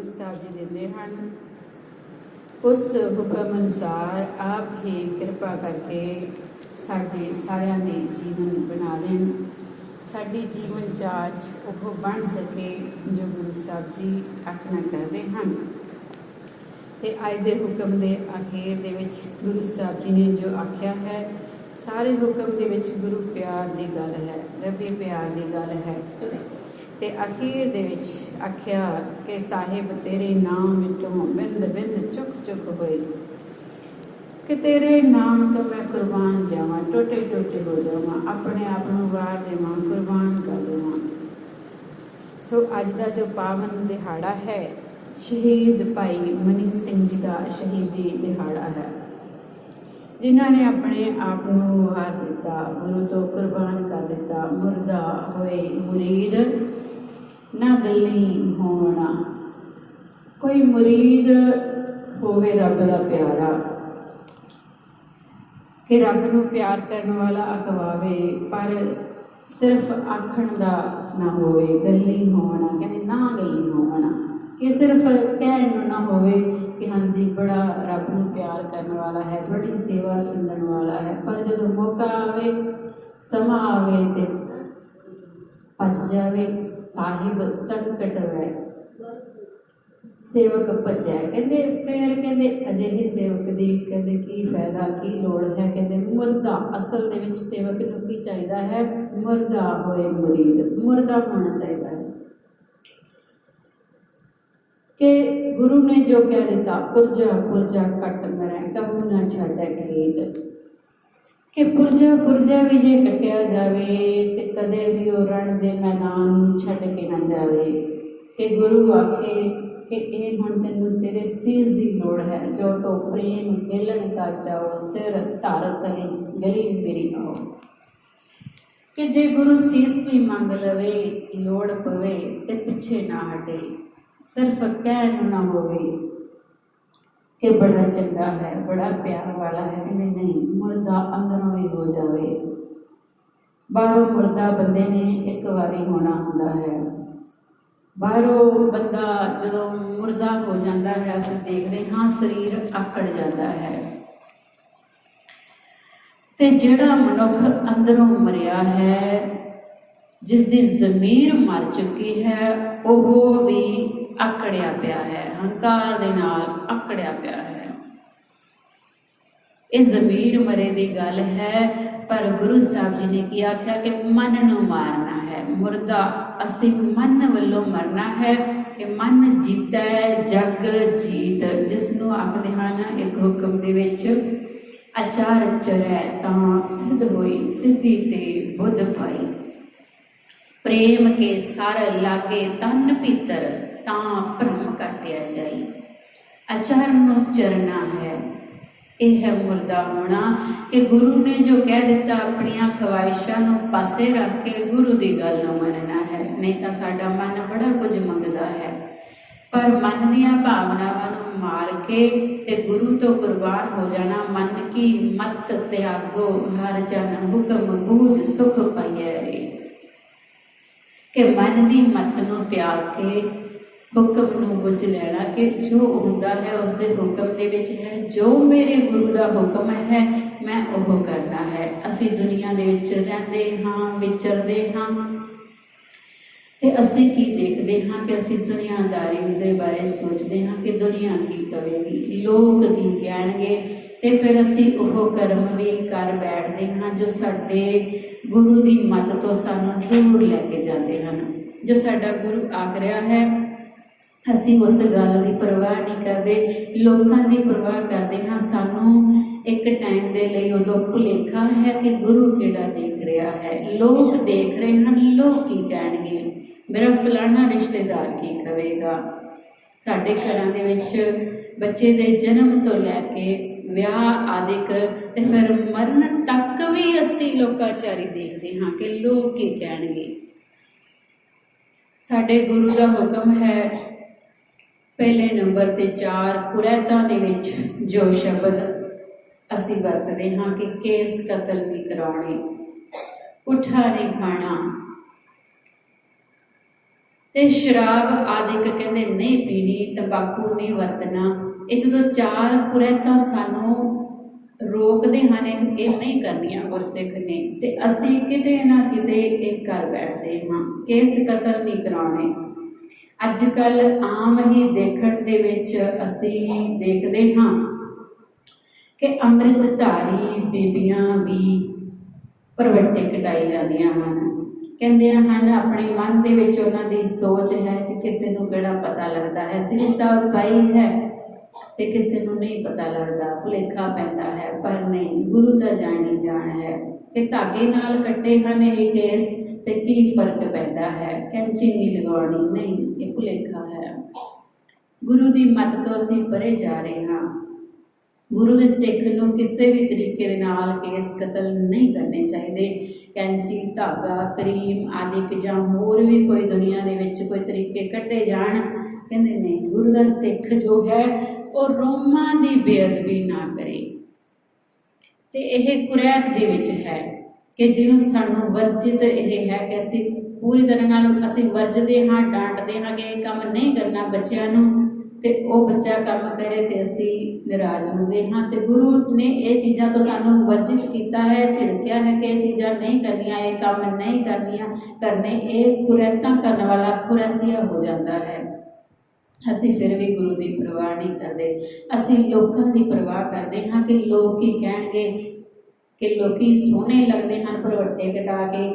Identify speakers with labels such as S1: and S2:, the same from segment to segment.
S1: ਸਾਹਿਬ ਜੀ ਦਿੰਦੇ ਹਨ। ਉਸ ਹੁਕਮ ਅਨੁਸਾਰ ਆਪ ਹੀ ਕਿਰਪਾ ਕਰਕੇ ਸਾਡੇ ਸਾਰਿਆਂ ਦੇ ਜੀਵਨ ਬਣਾ ਦੇਣ। ਸਾਡੀ ਜੀਵਨ ਜਾਂਚ ਉਹ ਬਣ ਸਕੇ ਜੋ ਗੁਰੂ ਸਾਹਿਬ ਜੀ ਆਖਣਾ ਕਰਦੇ ਹਨ। ਅਤੇ ਅੱਜ ਦੇ ਹੁਕਮ ਦੇ ਅਖੀਰ ਦੇ ਵਿੱਚ ਗੁਰੂ ਸਾਹਿਬ ਜੀ ਨੇ ਜੋ ਆਖਿਆ ਹੈ, ਸਾਰੇ ਹੁਕਮ ਦੇ ਵਿੱਚ ਗੁਰੂ ਪਿਆਰ ਦੀ ਗੱਲ ਹੈ, ਰੱਬੀ ਪਿਆਰ ਦੀ ਗੱਲ ਹੈ। ਅਤੇ ਅਖੀਰ ਦੇ ਵਿੱਚ ਆਖਿਆ ਕਿ ਸਾਹਿਬ ਤੇਰੇ ਨਾਮ ਵਿੱਚੋਂ ਬਿੰਦ ਬਿੰਦ ਚੁੱਕ ਚੁੱਕ ਹੋਏ, ਕਿ ਤੇਰੇ ਨਾਮ ਤੋਂ ਮੈਂ ਕੁਰਬਾਨ ਜਾਵਾਂ, ਟੋਟੇ ਟੋਟੇ ਹੋ ਜਾਵਾਂ, ਆਪਣੇ ਆਪ ਨੂੰ ਵਾਰ ਦੇਵਾਂ, ਕੁਰਬਾਨ ਕਰ ਦੇਵਾਂ। ਸੋ ਅੱਜ ਦਾ ਜੋ ਪਾਵਨ ਦਿਹਾੜਾ ਹੈ, ਸ਼ਹੀਦ ਭਾਈ ਮਨੀ ਸਿੰਘ ਜੀ ਦਾ ਸ਼ਹੀਦੀ ਦਿਹਾੜਾ ਹੈ, ਜਿਨ੍ਹਾਂ ਨੇ ਆਪਣੇ ਆਪ ਨੂੰ ਵਾਰ ਦਿੱਤਾ, ਗੁਰੂ ਤੋਂ ਕੁਰਬਾਨ ਕਰ ਦਿੱਤਾ। ਮੁਰਦਾ ਹੋਏ ਮੁਰੀਦ ਨਾ ਗੱਲੀ ਹੋਣਾ। ਕੋਈ ਮੁਰੀਦ ਹੋਵੇ ਰੱਬ ਦਾ ਪਿਆਰਾ, ਕਿ ਰੱਬ ਨੂੰ ਪਿਆਰ ਕਰਨ ਵਾਲਾ ਅਖਵਾਵੇ, ਪਰ ਸਿਰਫ ਆਖਣ ਦਾ ਨਾ ਹੋਵੇ, ਗੱਲੀ ਹੋਣਾ, ਕਹਿੰਦੇ ਨਾ ਗੱਲੀ ਹੋਣਾ, ਕਿ ਸਿਰਫ ਕਹਿਣ ਨੂੰ ਨਾ ਹੋਵੇ ਕਿ ਹਾਂਜੀ ਬੜਾ ਰੱਬ ਨੂੰ ਪਿਆਰ ਕਰਨ ਵਾਲਾ ਹੈ, ਬੜੀ ਸੇਵਾ ਸੁਣਨ ਵਾਲਾ ਹੈ, ਪਰ ਜਦੋਂ ਮੌਕਾ ਆਵੇ, ਸਮਾਂ ਆਵੇ ਤੇ ਭੱਜ ਜਾਵੇ। ਸਾਹਿਬ ਸੰਕਟ ਵੈ ਸੇਵਕ ਭੱਜਿਆ। ਕਹਿੰਦੇ ਫਿਰ ਕਹਿੰਦੇ ਅਜਿਹੇ ਸੇਵਕ ਦੀ ਕਹਿੰਦੇ ਕੀ ਫਾਇਦਾ, ਕੀ ਲੋੜ ਹੈ। ਕਹਿੰਦੇ ਮੁਰਦਾ, ਅਸਲ ਦੇ ਵਿੱਚ ਸੇਵਕ ਨੂੰ ਕੀ ਚਾਹੀਦਾ ਹੈ? ਮੁਰਦਾ ਹੋਏ ਮੁਰੀਦ, ਮੁਰਦਾ ਹੋਣਾ ਚਾਹੀਦਾ ਹੈ। ਕਿ ਗੁਰੂ ਨੇ ਜੋ ਕਹਿ ਦਿੱਤਾ, ਪੁਰਜਾ ਪੁਰਜਾ ਕੱਟ ਮਰੈ ਕਬੂ ਨਾ ਛੱਡੈ ਖੇਤ, ਕਿ ਪੁਰਜਾ ਪੁਰਜਾ ਵੀ ਜੇ ਕੱਟਿਆ ਜਾਵੇ ਤੇ ਕਦੇ ਵੀ ਉਹ ਰਣ ਦੇ ਮੈਦਾਨ ਨੂੰ ਛੱਡ ਕੇ ਨਾ ਜਾਵੇ। ਕਿ ਗੁਰੂ ਆਖੇ ਕਿ ਇਹ ਹੁਣ ਤੈਨੂੰ ਤੇਰੇ ਸੀਸ ਦੀ ਲੋੜ ਹੈ, ਜੋ ਤੋ ਪ੍ਰੇਮ ਖੇਲਣ ਕਾ ਚਾਓ, ਸਿਰ ਧਰ ਤਲੀ ਗਲੀ ਮੇਰੀ ਆਓ। ਕਿ ਜੇ ਗੁਰੂ ਸੀਸ ਵੀ ਮੰਗ ਲਵੇ, ਲੋੜ ਪਵੇ ਤੇ ਪਿੱਛੇ ਨਾ ਹਟੇ, ਸਿਰਫ ਕਹਿਣ ਨੂੰ ਨਾ ਹੋਵੇ ਕਿ ਬੜਾ ਚੰਗਾ ਹੈ, ਬੜਾ ਪਿਆਰ ਵਾਲਾ ਹੈ। ਕਹਿੰਦੇ ਨਹੀਂ, ਮੁਰਦਾ ਅੰਦਰੋਂ ਵੀ ਹੋ ਜਾਵੇ। ਬਾਹਰੋਂ ਮੁਰਦਾ ਬੰਦੇ ਨੇ ਇੱਕ ਵਾਰੀ ਹੋਣਾ ਹੁੰਦਾ ਹੈ। ਬਾਹਰੋਂ ਬੰਦਾ ਜਦੋਂ ਮੁਰਦਾ ਹੋ ਜਾਂਦਾ ਹੈ, ਅਸੀਂ ਦੇਖਦੇ ਹਾਂ ਸਰੀਰ ਆਕੜ ਜਾਂਦਾ ਹੈ। ਅਤੇ ਜਿਹੜਾ ਮਨੁੱਖ ਅੰਦਰੋਂ ਮਰਿਆ ਹੈ, ਜਿਸ ਦੀ ਜ਼ਮੀਰ ਮਰ ਚੁੱਕੀ ਹੈ, ਉਹ ਵੀ ਆਕੜਿਆ ਪਿਆ ਹੈ, ਹੰਕਾਰ ਦੇ ਨਾਲ ਆਕੜਿਆ ਪਿਆ ਹੈ। ਇਹ ਜ਼ਮੀਰ ਮਰੇ ਦੀ ਗੱਲ ਹੈ, ਪਰ ਗੁਰੂ ਸਾਹਿਬ ਜੀ ਨੇ ਕੀ ਆਖਿਆ ਕਿ ਮਨ ਨੂੰ ਮਾਰਨਾ ਹੈ। ਮੁਰਦਾ ਅਸੀਂ ਮਨ ਵੱਲੋਂ ਮਰਨਾ ਹੈ, ਕਿ ਮਨ ਜੀਤਾ ਹੈ ਜਗ ਜੀਤ, ਜਿਸ ਨੂੰ ਆਖਦੇ ਹਨ ਇੱਕ ਹੁਕਮ ਦੇ ਵਿੱਚ, ਆਚਾਰ ਚਰੈ ਤਾਂ ਸਿੱਧ ਹੋਈ, ਸਿੱਧੀ ਤੇ ਬੁੱਧ ਪਾਈ, ਪ੍ਰੇਮ ਕੇ ਸਰ ਲਾਗੇ ਤਨ ਭੀਤਰ ਤਾਂ ਭਰਮ ਕਾਟਿਆ ਜਾਈ। ਆਚਾਰ ਨੂੰ ਚਰਨਾ ਹੈ, ਇਹ ਹੈ ਮੁਰਦਾ ਹੋਣਾ। ਕਿ ਗੁਰੂ ਨੇ ਜੋ ਕਹਿ ਦਿੱਤਾ, ਆਪਣੀਆਂ ਖਵਾਇਸ਼ਾਂ ਨੂੰ ਪਾਸੇ ਰੱਖ ਕੇ ਗੁਰੂ ਦੀ ਗੱਲ ਨੂੰ ਮੰਨਣਾ ਹੈ। ਨਹੀਂ ਤਾਂ ਸਾਡਾ ਮਨ ਬੜਾ ਕੁਝ ਮੰਗਦਾ ਹੈ, ਪਰ ਮਨ ਦੀਆਂ ਭਾਵਨਾਵਾਂ ਨੂੰ ਮਾਰ ਕੇ ਤੇ ਗੁਰੂ ਤੋਂ ਕੁਰਬਾਨ ਹੋ ਜਾਣਾ। ਮਨ ਕੀ ਮਤ ਤਿਆਗੋ ਹਰ ਜਨ ਹੁਕਮ ਬੂਝ ਸੁਖ ਪਾਈਐ ਰੇ। ਕਿ ਮਨ ਦੀ ਮਤ ਨੂੰ ਤਿਆਗ ਕੇ ਹੁਕਮ ਨੂੰ ਬੁੱਝ ਲੈਣਾ, ਕਿ ਜੋ ਹੁੰਦਾ ਹੈ ਉਸ ਦੇ ਹੁਕਮ ਦੇ ਵਿੱਚ ਹੈ, ਜੋ ਮੇਰੇ ਗੁਰੂ ਦਾ ਹੁਕਮ ਹੈ ਮੈਂ ਉਹ ਕਰਨਾ ਹੈ। ਅਸੀਂ ਦੁਨੀਆ ਦੇ ਵਿੱਚ ਰਹਿੰਦੇ ਹਾਂ, ਵਿਚਰਦੇ ਹਾਂ, ਅਤੇ ਅਸੀਂ ਕੀ ਦੇਖਦੇ ਹਾਂ ਕਿ ਅਸੀਂ ਦੁਨੀਆਦਾਰੀ ਦੇ ਬਾਰੇ ਸੋਚਦੇ ਹਾਂ ਕਿ ਦੁਨੀਆ ਕੀ ਕਹੇਗੀ, ਲੋਕ ਕੀ ਕਹਿਣਗੇ, ਅਤੇ ਫਿਰ ਅਸੀਂ ਉਹ ਕਰਮ ਵੀ ਕਰ ਬੈਠਦੇ ਹਾਂ ਜੋ ਸਾਡੇ ਗੁਰੂ ਦੀ ਮੱਤ ਤੋਂ ਸਾਨੂੰ ਦੂਰ ਲੈ ਕੇ ਜਾਂਦੇ ਹਨ। ਜੋ ਸਾਡਾ ਗੁਰੂ ਆਖ ਰਿਹਾ ਹੈ, ਅਸੀਂ ਉਸ ਗੱਲ ਦੀ ਪਰਵਾਹ ਨਹੀਂ ਕਰਦੇ, ਲੋਕਾਂ ਦੀ ਪਰਵਾਹ ਕਰਦੇ ਹਾਂ। ਸਾਨੂੰ ਇੱਕ ਟਾਈਮ ਦੇ ਲਈ ਉਦੋਂ ਭੁਲੇਖਾ ਹੈ ਕਿ ਗੁਰੂ ਕਿਹੜਾ ਦੇਖ ਰਿਹਾ ਹੈ। ਲੋਕ ਦੇਖ ਰਹੇ ਹਨ, ਲੋਕ ਕੀ ਕਹਿਣਗੇ, ਮੇਰਾ ਫਲਾਣਾ ਰਿਸ਼ਤੇਦਾਰ ਕੀ ਕਹੇਗਾ। ਸਾਡੇ ਘਰਾਂ ਦੇ ਵਿੱਚ ਬੱਚੇ ਦੇ ਜਨਮ ਤੋਂ ਲੈ ਕੇ ਵਿਆਹ ਆਦਿਕ ਅਤੇ ਫਿਰ ਮਰਨ ਤੱਕ ਵੀ ਅਸੀਂ ਲੋਕਾਚਾਰੀ ਦੇਖਦੇ ਹਾਂ ਕਿ ਲੋਕ ਕੀ ਕਹਿਣਗੇ। ਸਾਡੇ ਗੁਰੂ ਦਾ ਹੁਕਮ ਹੈ, ਪਹਿਲੇ ਨੰਬਰ 'ਤੇ 4 ਕੁਰੈਤਾਂ ਦੇ ਵਿੱਚ ਜੋ ਸ਼ਬਦ ਅਸੀਂ ਵਰਤਦੇ ਹਾਂ ਕਿ ਕੇਸ ਕਤਲ ਨਹੀਂ ਕਰਾਉਣੇ, ਪੁੱਠਾ ਨਹੀਂ ਖਾਣਾ, ਤੇ ਸ਼ਰਾਬ ਆਦਿਕ ਕਹਿੰਦੇ ਨਹੀਂ ਪੀਣੀ, ਤੰਬਾਕੂ ਨਹੀਂ ਵਰਤਣਾ। ਇਹ ਜਦੋਂ 4 ਕੁਰੈਤਾਂ ਸਾਨੂੰ ਰੋਕਦੇ ਹਨ, ਇਹ ਨਹੀਂ ਕਰਨੀਆਂ ਗੁਰਸਿੱਖ ਨੇ, ਤੇ ਅਸੀਂ ਕਿਤੇ ਨਾ ਕਿਤੇ ਇਹ ਕਰ ਬੈਠਦੇ ਹਾਂ। ਕੇਸ ਕਤਲ ਨਹੀਂ ਕਰਾਉਣੇ। ਅੱਜ ਕੱਲ੍ਹ ਆਮ ਹੀ ਦੇਖਣ ਦੇ ਵਿੱਚ ਅਸੀਂ ਦੇਖਦੇ ਹਾਂ ਕਿ ਅੰਮ੍ਰਿਤਧਾਰੀ ਬੀਬੀਆਂ ਵੀ ਭਰਵੱਟੇ ਕਟਾਈ ਜਾਂਦੀਆਂ ਹਨ। ਕਹਿੰਦੇ ਹਨ ਆਪਣੇ ਮਨ ਦੇ ਵਿੱਚ ਉਹਨਾਂ ਦੀ ਸੋਚ ਹੈ ਕਿ ਕਿਸੇ ਨੂੰ ਕਿਹੜਾ ਪਤਾ ਲੱਗਦਾ ਹੈ, ਸ੍ਰੀ ਸਾਹਿਬ ਪਾਈ ਹੈ ਤੇ ਕਿਸੇ ਨੂੰ ਨਹੀਂ ਪਤਾ ਲੱਗਦਾ, ਭੁਲੇਖਾ ਪੈਂਦਾ ਹੈ। ਪਰ ਨਹੀਂ, ਗੁਰੂ ਦਾ ਜਾਣੀ ਜਾਣ ਹੈ ਕਿ ਧਾਗੇ ਨਾਲ ਕੱਟੇ ਹਨ ਇਹ ਕੇਸ ਤੇ ਕੀ ਫਰਕ ਪੈਂਦਾ ਹੈ, ਕੈਂਚੀ ਨਹੀਂ ਲਗਾਉਣੀ, ਨਹੀਂ, ਇਹ ਭੁਲੇਖਾ ਹੈ। ਗੁਰੂ ਦੀ ਮੱਤ ਤੋਂ ਅਸੀਂ ਪਰੇ ਜਾ ਰਹੇ ਹਾਂ। ਗੁਰੂ ਦੇ ਸਿੱਖ ਨੂੰ ਕਿਸੇ ਵੀ ਤਰੀਕੇ ਦੇ ਨਾਲ ਕੇਸ ਕਤਲ ਨਹੀਂ ਕਰਨੇ ਚਾਹੀਦੇ। ਕੈਂਚੀ, ਧਾਗਾ, ਕਰੀਮ ਆਦਿ ਜਾਂ ਹੋਰ ਵੀ ਕੋਈ ਦੁਨੀਆ ਦੇ ਵਿੱਚ ਕੋਈ ਤਰੀਕੇ ਕੱਢੇ ਜਾਣ, ਕਹਿੰਦੇ ਨਹੀਂ, ਗੁਰੂ ਦਾ ਸਿੱਖ ਜੋ ਹੈ ਉਹ ਰੋਮਾਂ ਦੀ ਬੇਅਦਬੀ ਨਾ ਕਰੇ। ਤੇ ਇਹ ਕੁਰੈਤ ਦੇ ਵਿੱਚ ਹੈ ਕਿ ਜਿਹਨੂੰ ਸਾਨੂੰ ਵਰਜਿਤ ਇਹ ਹੈ ਕਿ ਅਸੀਂ ਪੂਰੀ ਤਰ੍ਹਾਂ ਨਾਲ ਅਸੀਂ ਵਰਜਦੇ ਹਾਂ, ਡਾਂਟਦੇ ਹਾਂ ਕਿ ਇਹ ਕੰਮ ਨਹੀਂ ਕਰਨਾ ਬੱਚਿਆਂ ਨੂੰ, ਤੇ ਉਹ ਬੱਚਾ ਕੰਮ ਕਰੇ ਤੇ ਅਸੀਂ ਨਾਰਾਜ਼ ਹੁੰਦੇ ਹਾਂ। ਤੇ ਗੁਰੂ ਨੇ ਇਹ ਚੀਜ਼ਾਂ ਤੋਂ ਸਾਨੂੰ ਵਰਜਿਤ ਕੀਤਾ ਹੈ, ਝਿੜਕਿਆ ਹੈ ਕਿ ਇਹ ਚੀਜ਼ਾਂ ਨਹੀਂ ਕਰਨੀਆਂ, ਇਹ ਕੰਮ ਨਹੀਂ ਕਰਨੇ। ਇਹ ਕੁਰੈਤਾਂ ਕਰਨ ਵਾਲਾ ਕੁਰੈਤੀਆ ਹੋ ਜਾਂਦਾ ਹੈ। ਅਸੀਂ ਫਿਰ ਵੀ ਗੁਰੂ ਦੀ ਪਰਵਾਹ ਨਹੀਂ ਕਰਦੇ। ਅਸੀਂ ਲੋਕਾਂ ਦੀ ਪਰਵਾਹ ਕਰਦੇ ਹਾਂ ਕਿ ਲੋਕ ਕੀ ਕਹਿਣਗੇ, ਕਿ ਲੋਕੀ ਸੋਹਣੇ ਲੱਗਦੇ ਹਨ ਭਰਵੱਟੇ ਕਟਾ ਕੇ।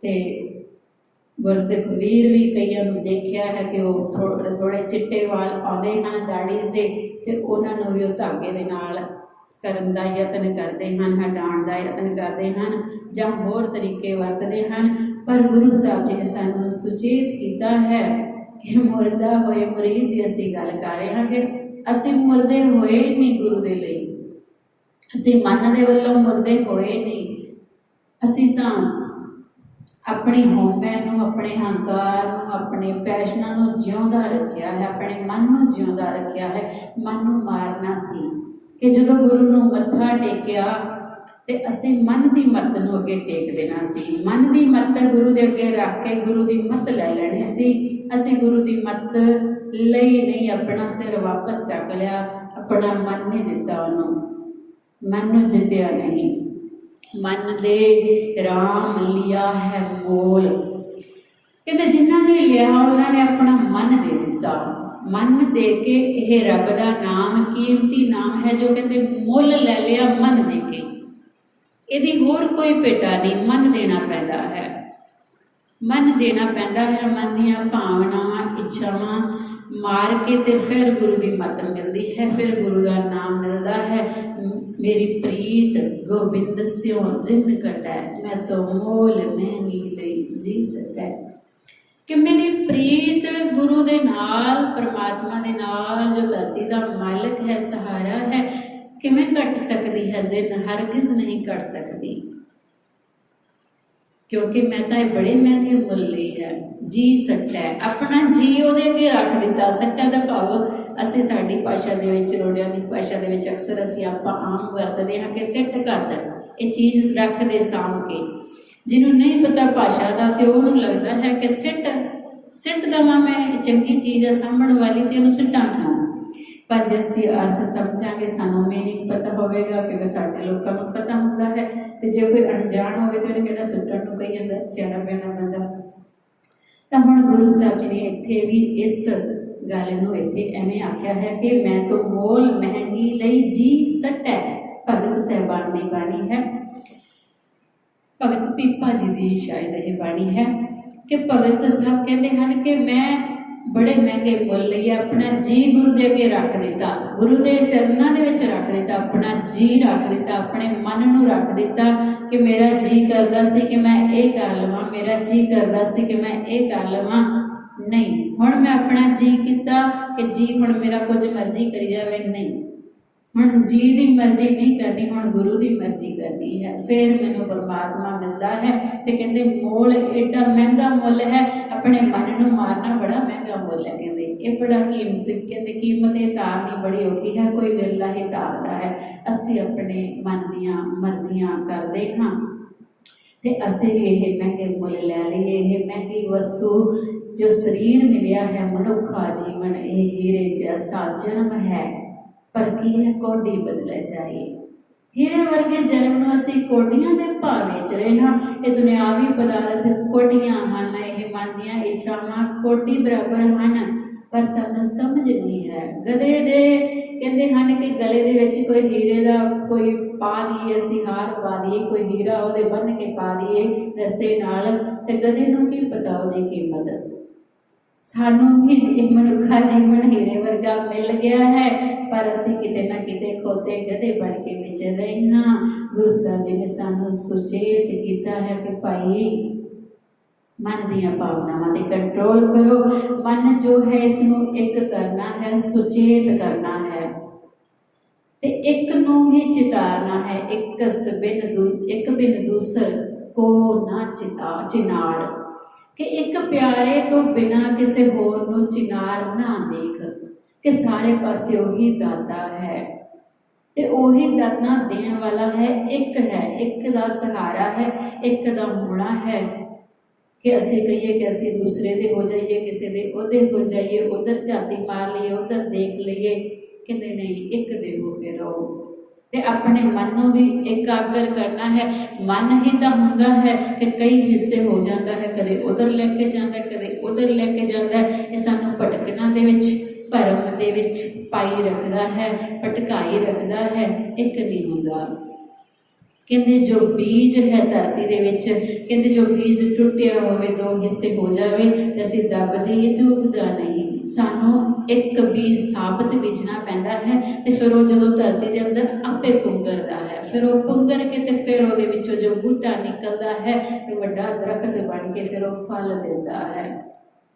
S1: ਤੇ ਗੁਰਸਿੱਖ ਵੀਰ ਵੀ ਕਈਆਂ ਨੂੰ ਦੇਖਿਆ ਹੈ ਕਿ ਉਹ ਥੋੜ੍ਹੇ ਚਿੱਟੇ ਵਾਲ ਆਉਂਦੇ ਹਨ ਦਾੜੀ ਦੇ, ਤੇ ਉਹਨਾਂ ਨੂੰ ਵੀ ਉਹ ਧਾਗੇ ਦੇ ਨਾਲ ਕਰਨ ਦਾ ਯਤਨ ਕਰਦੇ ਹਨ, ਹਟਾਉਣ ਦਾ ਯਤਨ ਕਰਦੇ ਹਨ ਜਾਂ ਹੋਰ ਤਰੀਕੇ ਵਰਤਦੇ ਹਨ। ਪਰ ਗੁਰੂ ਸਾਹਿਬ ਜੀ ਨੇ ਸਾਨੂੰ ਸੁਚੇਤ ਕੀਤਾ ਹੈ ਕਿ ਮੁਰਦਾ ਹੋਏ ਮੁਰੀਦ ਦੀ ਅਸੀਂ ਗੱਲ ਕਰ ਰਹੇ ਹਾਂ ਕਿ ਅਸੀਂ ਮੁਰਦੇ ਹੋਏ ਨਹੀਂ ਗੁਰੂ ਦੇ ਲਈ, ਅਸੀਂ ਮਨ ਦੇ ਵੱਲੋਂ ਮੁਰਦੇ ਹੋਏ ਨਹੀਂ। ਅਸੀਂ ਤਾਂ ਆਪਣੀ ਹਉਮੈ ਨੂੰ, ਆਪਣੇ ਹੰਕਾਰ ਨੂੰ, ਆਪਣੇ ਫੈਸ਼ਨਾਂ ਨੂੰ ਜਿਉਂਦਾ ਰੱਖਿਆ ਹੈ, ਆਪਣੇ ਮਨ ਨੂੰ ਜਿਉਂਦਾ ਰੱਖਿਆ ਹੈ। ਮਨ ਨੂੰ ਮਾਰਨਾ ਸੀ ਕਿ ਜਦੋਂ ਗੁਰੂ ਨੂੰ ਮੱਥਾ ਟੇਕਿਆ ਤੇ ਅਸੀਂ ਮਨ ਦੀ ਮੱਤ ਨੂੰ ਅੱਗੇ ਟੇਕ ਦੇਣਾ ਸੀ। ਮਨ ਦੀ ਮੱਤ ਗੁਰੂ ਦੇ ਅੱਗੇ ਰੱਖ ਕੇ ਗੁਰੂ ਦੀ ਮੱਤ ਲੈ ਲੈਣੀ ਸੀ। ਅਸੀਂ ਗੁਰੂ ਦੀ ਮੱਤ ਲਈ ਨਹੀਂ, ਆਪਣਾ ਸਿਰ ਵਾਪਸ ਚੱਕ ਲਿਆ, ਆਪਣਾ ਮਨ ਨਹੀਂ ਦਿੱਤਾ ਉਹਨੂੰ, ਮਨ ਨੂੰ ਜਿੱਤਿਆ ਨਹੀਂ। ਮਨ ਦੇ ਰਾਮ ਲਿਆ ਹੈ ਮੋਲ, ਕਹਿੰਦੇ ਜਿਨ੍ਹਾਂ ਨੇ ਲਿਆ ਉਹਨਾਂ ਨੇ ਆਪਣਾ ਮਨ ਦੇ ਦਿੱਤਾ। ਮਨ ਦੇ ਕੇ ਇਹ ਰੱਬ ਦਾ ਨਾਮ ਕੀਮਤੀ ਨਾਮ ਹੈ ਜੋ ਕਹਿੰਦੇ ਮੁੱਲ ਲੈ ਲਿਆ ਮਨ ਦੇ ਕੇ। ਇਹਦੀ ਹੋਰ ਕੋਈ ਭੇਟਾ ਨਹੀਂ, ਮਨ ਦੇਣਾ ਪੈਂਦਾ ਹੈ। ਮਨ ਦੇਣਾ ਪੈਂਦਾ ਹੈ, ਮਨ ਦੀਆਂ ਭਾਵਨਾਵਾਂ, ਇੱਛਾਵਾਂ ਮਾਰ ਕੇ ਤੇ ਫਿਰ ਗੁਰੂ ਦੀ ਮੱਤ ਮਿਲਦੀ ਹੈ, ਫਿਰ ਗੁਰੂ ਦਾ ਨਾਮ ਮਿਲਦਾ ਹੈ। ਮੇਰੀ ਪ੍ਰੀਤ ਗੋਬਿੰਦ ਸਿਉ ਜਿਨ ਕਟੈ, ਮੈਂ ਤੋ ਮੋਲ ਮਹਿੰਗੀ ਲਈ ਜੀ ਸਕੈ। ਕਿ ਮੇਰੀ ਪ੍ਰੀਤ ਗੁਰੂ ਦੇ ਨਾਲ, ਪਰਮਾਤਮਾ ਦੇ ਨਾਲ, ਜੋ ਧਰਤੀ ਦਾ ਮਾਲਕ ਹੈ, ਸਹਾਰਾ ਹੈ, ਕਿਵੇਂ ਘਟ ਸਕਦੀ ਹੈ? ਜਿਨ ਹਰਗਿਜ਼ ਨਹੀਂ ਘਟ ਸਕਦੀ, ਕਿਉਂਕਿ ਮੈਂ ਤਾਂ ਇਹ ਬੜੇ ਮਹਿੰਗੇ ਮੁੱਲ ਲਈ ਹੈ। ਜੀ ਸੱਟਾ, ਆਪਣਾ ਜੀ ਉਹਦੇ ਅੱਗੇ ਰੱਖ ਦਿੱਤਾ। ਸੱਟਾ ਦਾ ਭਾਵ ਅਸੀਂ ਸਾਡੀ ਭਾਸ਼ਾ ਦੇ ਵਿੱਚ, ਰੋੜਿਆਂ ਦੀ ਭਾਸ਼ਾ ਦੇ ਵਿੱਚ ਅਕਸਰ ਅਸੀਂ ਆਪਾਂ ਆਮ ਵਰਤਦੇ ਹਾਂ ਕਿ ਸਿੱਟ ਘੱਤ, ਇਹ ਚੀਜ਼ ਰੱਖ ਦੇ ਸਾਂਭ ਕੇ। ਜਿਹਨੂੰ ਨਹੀਂ ਪਤਾ ਭਾਸ਼ਾ ਦਾ ਤੇ ਉਹਨੂੰ ਲੱਗਦਾ ਹੈ ਕਿ ਸਿੱਟ ਦੇਵਾਂ ਮੈਂ, ਚੰਗੀ ਚੀਜ਼ ਹੈ ਸਾਂਭਣ ਵਾਲੀ ਤੇ ਉਹਨੂੰ ਸਿੱਟਾਂ ਕਿਉਂ। ਪਰ ਜੇ ਅਸੀਂ ਅਰਥ ਸਮਝਾਂਗੇ, ਸਾਨੂੰ ਮੀਨਿੰਗ ਪਤਾ ਹੋਵੇਗਾ, ਕਿਉਂਕਿ ਸਾਡੇ ਲੋਕਾਂ ਨੂੰ ਪਤਾ ਹੁੰਦਾ ਹੈ। ਤੇ ਜੇ ਕੋਈ ਅਣਜਾਣ ਹੋਵੇ ਤੇ ਉਹਨੇ ਕਿਹੜਾ ਸੁੱਟਣ ਨੂੰ ਕਹੀ ਜਾਂਦਾ, ਸਿਆਣਾ ਪੈਣਾ ਪੈਂਦਾ। ਤਾਂ ਹੁਣ ਗੁਰੂ ਸਾਹਿਬ ਜੀ ਨੇ ਇੱਥੇ ਵੀ ਇਸ ਗੱਲ ਨੂੰ ਇੱਥੇ ਐਵੇਂ ਆਖਿਆ ਹੈ ਕਿ ਮੈਂ ਤੋਂ ਮੋਲ ਮਹਿੰਗੀ ਲਈ ਜੀ ਸੱਟੈ। ਭਗਤ ਸਾਹਿਬਾਨ ਦੀ ਬਾਣੀ ਹੈ, ਭਗਤ ਪੀਪਾ ਜੀ ਦੀ ਸ਼ਾਇਦ ਇਹ ਬਾਣੀ ਹੈ ਕਿ ਭਗਤ ਸਾਹਿਬ ਕਹਿੰਦੇ ਹਨ ਕਿ ਮੈਂ ਬੜੇ ਮਹਿੰਗੇ ਮੁੱਲ ਲਈ ਆਪਣਾ ਜੀ ਗੁਰੂ ਦੇ ਅੱਗੇ ਰੱਖ ਦਿੱਤਾ, ਗੁਰੂ ਦੇ ਚਰਨਾਂ ਦੇ ਵਿੱਚ ਰੱਖ ਦਿੱਤਾ, ਆਪਣਾ ਜੀ ਰੱਖ ਦਿੱਤਾ, ਆਪਣੇ ਮਨ ਨੂੰ ਰੱਖ ਦਿੱਤਾ ਕਿ ਮੇਰਾ ਜੀ ਕਰਦਾ ਸੀ ਕਿ ਮੈਂ ਇਹ ਕਰ ਲਵਾਂ, ਮੇਰਾ ਜੀ ਕਰਦਾ ਸੀ ਕਿ ਮੈਂ ਇਹ ਕਰ ਲਵਾਂ। ਨਹੀਂ, ਹੁਣ ਮੈਂ ਆਪਣਾ ਜੀ ਕੀਤਾ ਕਿ ਜੀ ਹੁਣ ਮੇਰਾ ਕੁਝ ਮਰਜ਼ੀ ਕਰੀ ਜਾਵੇ, ਨਹੀਂ, ਹੁਣ ਜੀ ਦੀ ਮਰਜ਼ੀ ਨਹੀਂ ਕਰਨੀ, ਹੁਣ ਗੁਰੂ ਦੀ ਮਰਜ਼ੀ ਕਰਨੀ ਹੈ। ਫਿਰ ਮੈਨੂੰ ਪਰਮਾਤਮਾ ਮਿਲਦਾ ਹੈ। ਤੇ ਕਹਿੰਦੇ ਮੋਲ ਏਡਾ ਮਹਿੰਗਾ ਮੁੱਲ ਹੈ, ਆਪਣੇ ਮਨ ਨੂੰ ਮਾਰਨਾ ਬੜਾ ਮਹਿੰਗਾ ਮੁੱਲ ਹੈ। ਕਹਿੰਦੇ ਇਹ ਬੜਾ ਕੀਮਤ, ਕਹਿੰਦੇ ਕੀਮਤ ਇਹ ਤਾਰਨੀ ਬੜੀ ਔਖੀ ਹੈ, ਕੋਈ ਵਿਰਲਾ ਹੀ ਤਾਰਦਾ ਹੈ। ਅਸੀਂ ਆਪਣੇ ਮਨ ਦੀਆਂ ਮਰਜ਼ੀਆਂ ਕਰਦੇ ਹਾਂ ਤੇ ਅਸੀਂ ਵੀ ਇਹ ਮਹਿੰਗੇ ਮੁੱਲ ਲੈ ਲਈਏ, ਇਹ ਮਹਿੰਗੀ ਵਸਤੂ जो शरीर मिलिया है मनुखा जीवन ये हीरे जैसा जन्म है, पर की है कौडी बदले जाए। हीरे वर्गे जन्म नूं असीं कोडियां दे भाव वेच रहे हां। ये दुनियावी पदार्थ कोडियां हन, ये मन दीआं इच्छावां कोडी बराबर हन, पर सानूं समझ नहीं है। गधे दे कहते हैं कि गले दे विच कोई हीरे दा कोई पा दईए, असीं हार पा दईए, कोई हीरा उहदे बन के पा दईए रस्से नाल, ते गधे नूं की पता उहदी कीमत। सानू भी एक मनुखा जीवन हीरे वर्गा मिल गया है, पर असीं किते ना किते खोते गधे बन के विचर रहे हाँ। गुरु साहब जी ने सानू सुचेत किया है कि भाई मन दियां भावनावां ते कंट्रोल करो। मन जो है इसनूं एक करना है, सुचेत करना है, ते एक नूं ही चितारना है। एक बिन दूसर को ना चिनार, कि एक प्यारे तो बिना किसी होर नूं चिनार ना देख, कि सारे पासे उही दाता है, ते उही दाता देण वाला है। एक दा सहारा है, एक दा होना है। कि असीं कहिए कि असीं दूसरे दे हो जाइए, किसी दे ओहदे हो जाइए, उधर झाती मार लईए, उधर देख लईए, कहते नहीं, एक दे हो के रहो। ते अपने मन को भी एकाग्र करना है। मन ही तो हुंदा है कि कई हिस्से हो जाता है, कदे उधर लैके जाता है, कदे उधर लैके जाता है। ये सानू भटकना दे विच, भरम दे विच पाई रखदा है, भटकाई रखदा है, एक नहीं हुंदा। कहते जो बीज है धरती दे विच, कहते जो बीज टुटिया होवे, दो हिस्से हो जावे, ते असीं दब दईए ते उगदा नहीं। सानू एक बीज साबत बीजना पैंदा है, ते फिर वो जदों धरती दे अंदर आपे पुंगरदा है, फिर वो पुंगर के ते फिर उहदे विचों जो बूटा निकलदा है, फिर वड्डा दरखत बन के फिर वो फल दिंदा है।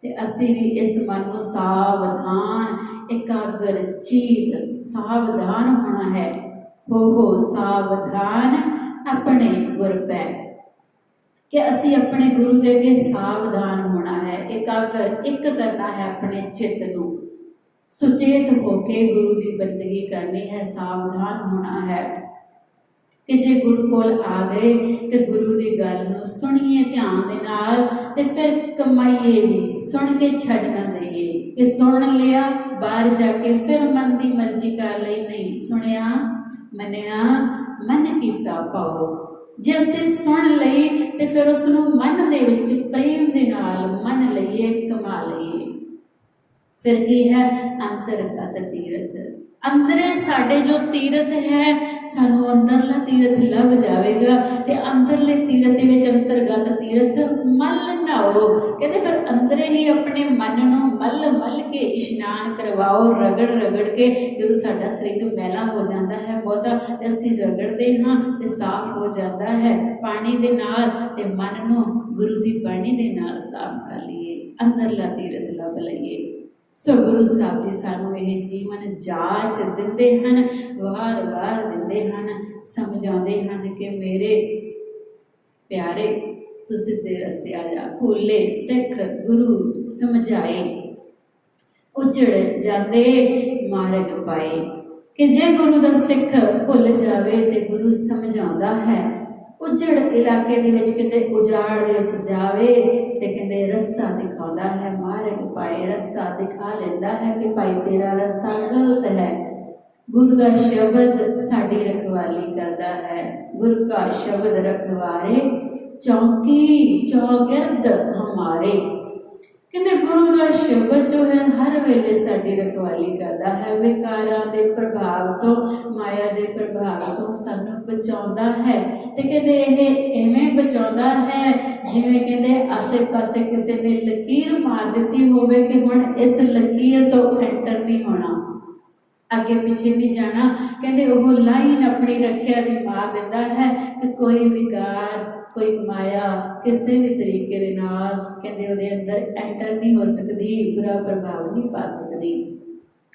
S1: ते असीं भी इस मन नूं सावधान, एकाग्र चीत सावधान होना है। हो सावधान अपने गुर पै, कि असी अपने गुरु दे अगे सावधान होना है, एकाग्र एक करना है अपने चित्त नूं, सुचेत होके गुरु की बंदगी करनी है, सावधान होना है। कि जे गुरु कोल आ गए तो गुरु की गल नूं सुनिए ध्यान दे नाल, ते फिर कमाइए भी, सुन के छड्ड ना दईए कि सुन लिया बाहर जाके फिर मन की मर्जी कर लई, नहीं सुनिया मनिया मन कीता पाओ। जे असीं सुन लई ते फिर उसनूं मन दे विच प्रेम दे नाल मन लईए, कमा लईए। फिर की है अंतरगत तीरथ, अंदरे साडे जो तीरथ है, सानू अंदरला तीरथ लभ जाएगा। ते अंदरले तीरथ दे विच अंतरगत तीरथ मल नहाओ, कहते फिर अंदरे ही अपने मन नूं मल मल के इशनान करवाओ, रगड़ रगड़ के। जो साडा शरीर मैला हो जाता है बहुता, ते असीं रगड़ते हाँ ते साफ हो जाता है पानी दे नाल, ते मन नूं गुरु दी बाणी दे नाल साफ कर लईए, अंदरला तीरथ लभ लईए। सो गुरु साहब जी सानू यह जीवन जाच दिंदे हन, वार वार दिंदे हन, समझाते हैं कि मेरे प्यारे तू सीधे रस्ते आ जा। भूले सिख गुरु समझाए, उजड़ जाते मार्ग पाए। कि जे गुरु का सिख भुल जाए तो गुरु समझाता है। उजड़ इलाके दे विच कहते उजाड़ दे विच जावे ते कहते रस्ता दिखाता है, मार्ग पाए, रस्ता दिखा देता है कि भाई तेरा रस्ता गलत है। गुरु का शब्द साड़ी रखवाली करता है, गुरु का शब्द रखवारे चौकी चौगिर्द हमारे। कहते गुरु का शब्द जो है हर वेले साड़ी रखवाली करता है, विकारां दे प्रभाव तो, माया के प्रभाव तो सानू बचाता है। तो कहते यह इवें बचाता है जिवें कहते आसे पासे किसी ने लकीर मार दी होवे कि हुण इस लकीर तो एंटर नहीं होना, अगे पिछे नहीं जाना। कहते वह लाइन अपनी रखिया दी मार दिंदा है कि कोई विकार, कोई माया किसी भी तरीके दे नाल कहते उहदे अंदर एंटर नहीं हो सकती, बुरा प्रभाव नहीं पा सकती।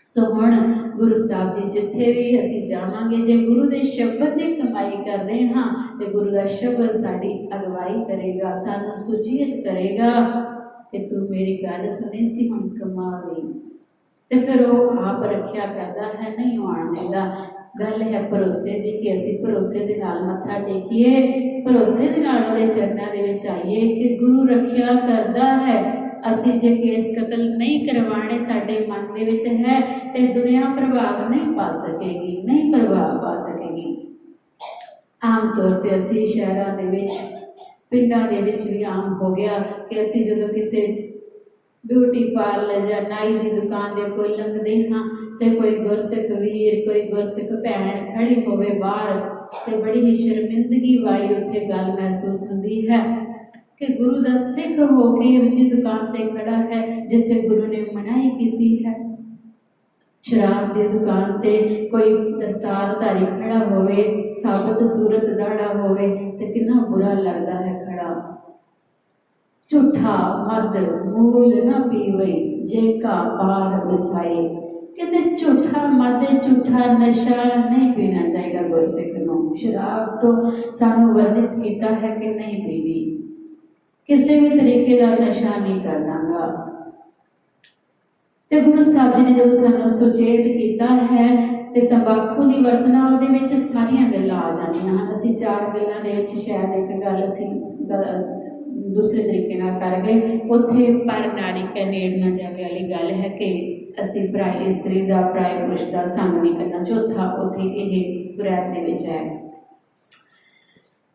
S1: सो हुण गुरु साहब जी जिथे भी असीं जावांगे, जे गुरु के शब्द की कमाई करते हाँ तो गुरु का शब्द साड़ी अगवाई करेगा, सानू सुचेत करेगा कि तू मेरी गल सुनी सी, हुण कमा गई। तो फिर वो आप रखिया करता है, नहीं आण देता। गल है भरोसे की कि असीं भरोसे दे नाल मत्था टेकीए, भरोसे दे नाल उहदे चरनां दे विच आईए कि गुरु रखिया करता है। ਅਸੀਂ ਜੇ ਕੇਸ ਕਤਲ ਨਹੀਂ ਕਰਵਾਣੇ ਸਾਡੇ ਮਨ ਦੇ ਵਿੱਚ ਹੈ ਤੇ ਦੁਨੀਆ ਪ੍ਰਭਾਵ ਨਹੀਂ ਪਾ ਸਕੇਗੀ, ਨਹੀਂ ਪ੍ਰਭਾਵ ਪਾ ਸਕੇਗੀ। ਆਮ ਤੌਰ ਤੇ ਅਸੀਂ ਸ਼ਹਿਰਾਂ ਦੇ ਵਿੱਚ, ਪਿੰਡਾਂ ਦੇ ਵਿੱਚ ਵੀ ਆਮ ਹੋ ਗਿਆ ਕਿ ਅਸੀਂ ਜਦੋਂ ਕਿਸੇ ਬਿਊਟੀ ਪਾਰਲਰ ਜਾਂ ਨਾਈ ਦੀ ਦੁਕਾਨ ਦੇ ਕੋਲ ਲੰਘਦੇ ਹਾਂ ਤੇ ਕੋਈ ਗੁਰਸਿੱਖ ਵੀਰ, ਕੋਈ ਗੁਰਸਿੱਖ ਭੈਣ ਖੜੀ ਹੋਵੇ ਬਾਹਰ ਤੇ ਬੜੀ ਹੀ ਸ਼ਰਮਿੰਦਗੀ ਵਾਲੀ ਉੱਥੇ ਗੱਲ ਮਹਿਸੂਸ ਹੁੰਦੀ ਹੈ ਕਿ ਗੁਰੂ ਦਾ ਸਿੱਖ ਹੋ ਕੇ ਉਸੇ ਦੁਕਾਨ ਤੇ ਖੜਾ ਹੈ ਜਿੱਥੇ ਗੁਰੂ ਨੇ ਮਨਾਹੀ ਕੀਤੀ ਹੈ। ਸ਼ਰਾਬ ਦੀ ਦੁਕਾਨ ਤੇ ਕੋਈ ਦਸਤਾਰਧਾਰੀ ਖੜਾ ਹੋਵੇ, ਸਾਬਤ ਸੂਰਤ ਦਾੜਾ ਹੋਵੇ ਤੇ ਕਿੰਨਾ ਬੁਰਾ ਲੱਗਦਾ ਹੈ ਖੜਾ। ਝੂਠਾ ਮਦ ਮੂਲ ਨਾ ਪੀਵਈ ਜੇ ਕਾ ਪਾਰ ਵਸਾਏ, ਕਹਿੰਦੇ ਝੂਠਾ ਮਦ, ਝੂਠਾ ਨਸ਼ਾ ਨਹੀਂ ਪੀਣਾ ਚਾਹੀਦਾ ਗੁਰਸਿੱਖ ਨੂੰ। ਸ਼ਰਾਬ ਤੋਂ ਸਾਨੂੰ ਵਰਜਿਤ ਕੀਤਾ ਹੈ ਕਿ ਨਹੀਂ ਪੀਣੀ, ਕਿਸੇ ਵੀ ਤਰੀਕੇ ਦਾ ਨਸ਼ਾ ਨਹੀਂ ਕਰਨਾਗਾ। ਤੇ ਗੁਰੂ ਸਾਹਿਬ ਜੀ ਨੇ ਜਦੋਂ ਸਾਨੂੰ ਸੁਚੇਤ ਕੀਤਾ ਹੈ ਤੇ ਤੰਬਾਕੂ ਨਹੀਂ ਵਰਤਣਾ, ਉਹਦੇ ਵਿੱਚ ਸਾਰੀਆਂ ਗੱਲਾਂ ਆ ਜਾਂਦੀਆਂ ਹਨ। ਅਸੀਂ 4 ਗੱਲਾਂ ਦੇ ਵਿੱਚ ਸ਼ਾਇਦ ਇੱਕ ਗੱਲ ਅਸੀਂ ਦੂਸਰੇ ਤਰੀਕੇ ਨਾਲ ਕਰ ਗਏ। ਉੱਥੇ ਪਰ ਨਾਰੀ ਕਾ ਨੇੜ ਨਾ ਜਾਵੇ ਵਾਲੀ ਗੱਲ ਹੈ ਕਿ ਅਸੀਂ ਪਰਾਈ ਇਸਤਰੀ ਦਾ, ਪਰਾਏ ਪੁਰਸ਼ ਦਾ ਸੰਗ ਨਹੀਂ ਕਰਨਾ। ਚੌਥਾ ਉੱਥੇ ਇਹ ਗੁਰੈਤ ਦੇ ਵਿੱਚ ਹੈ।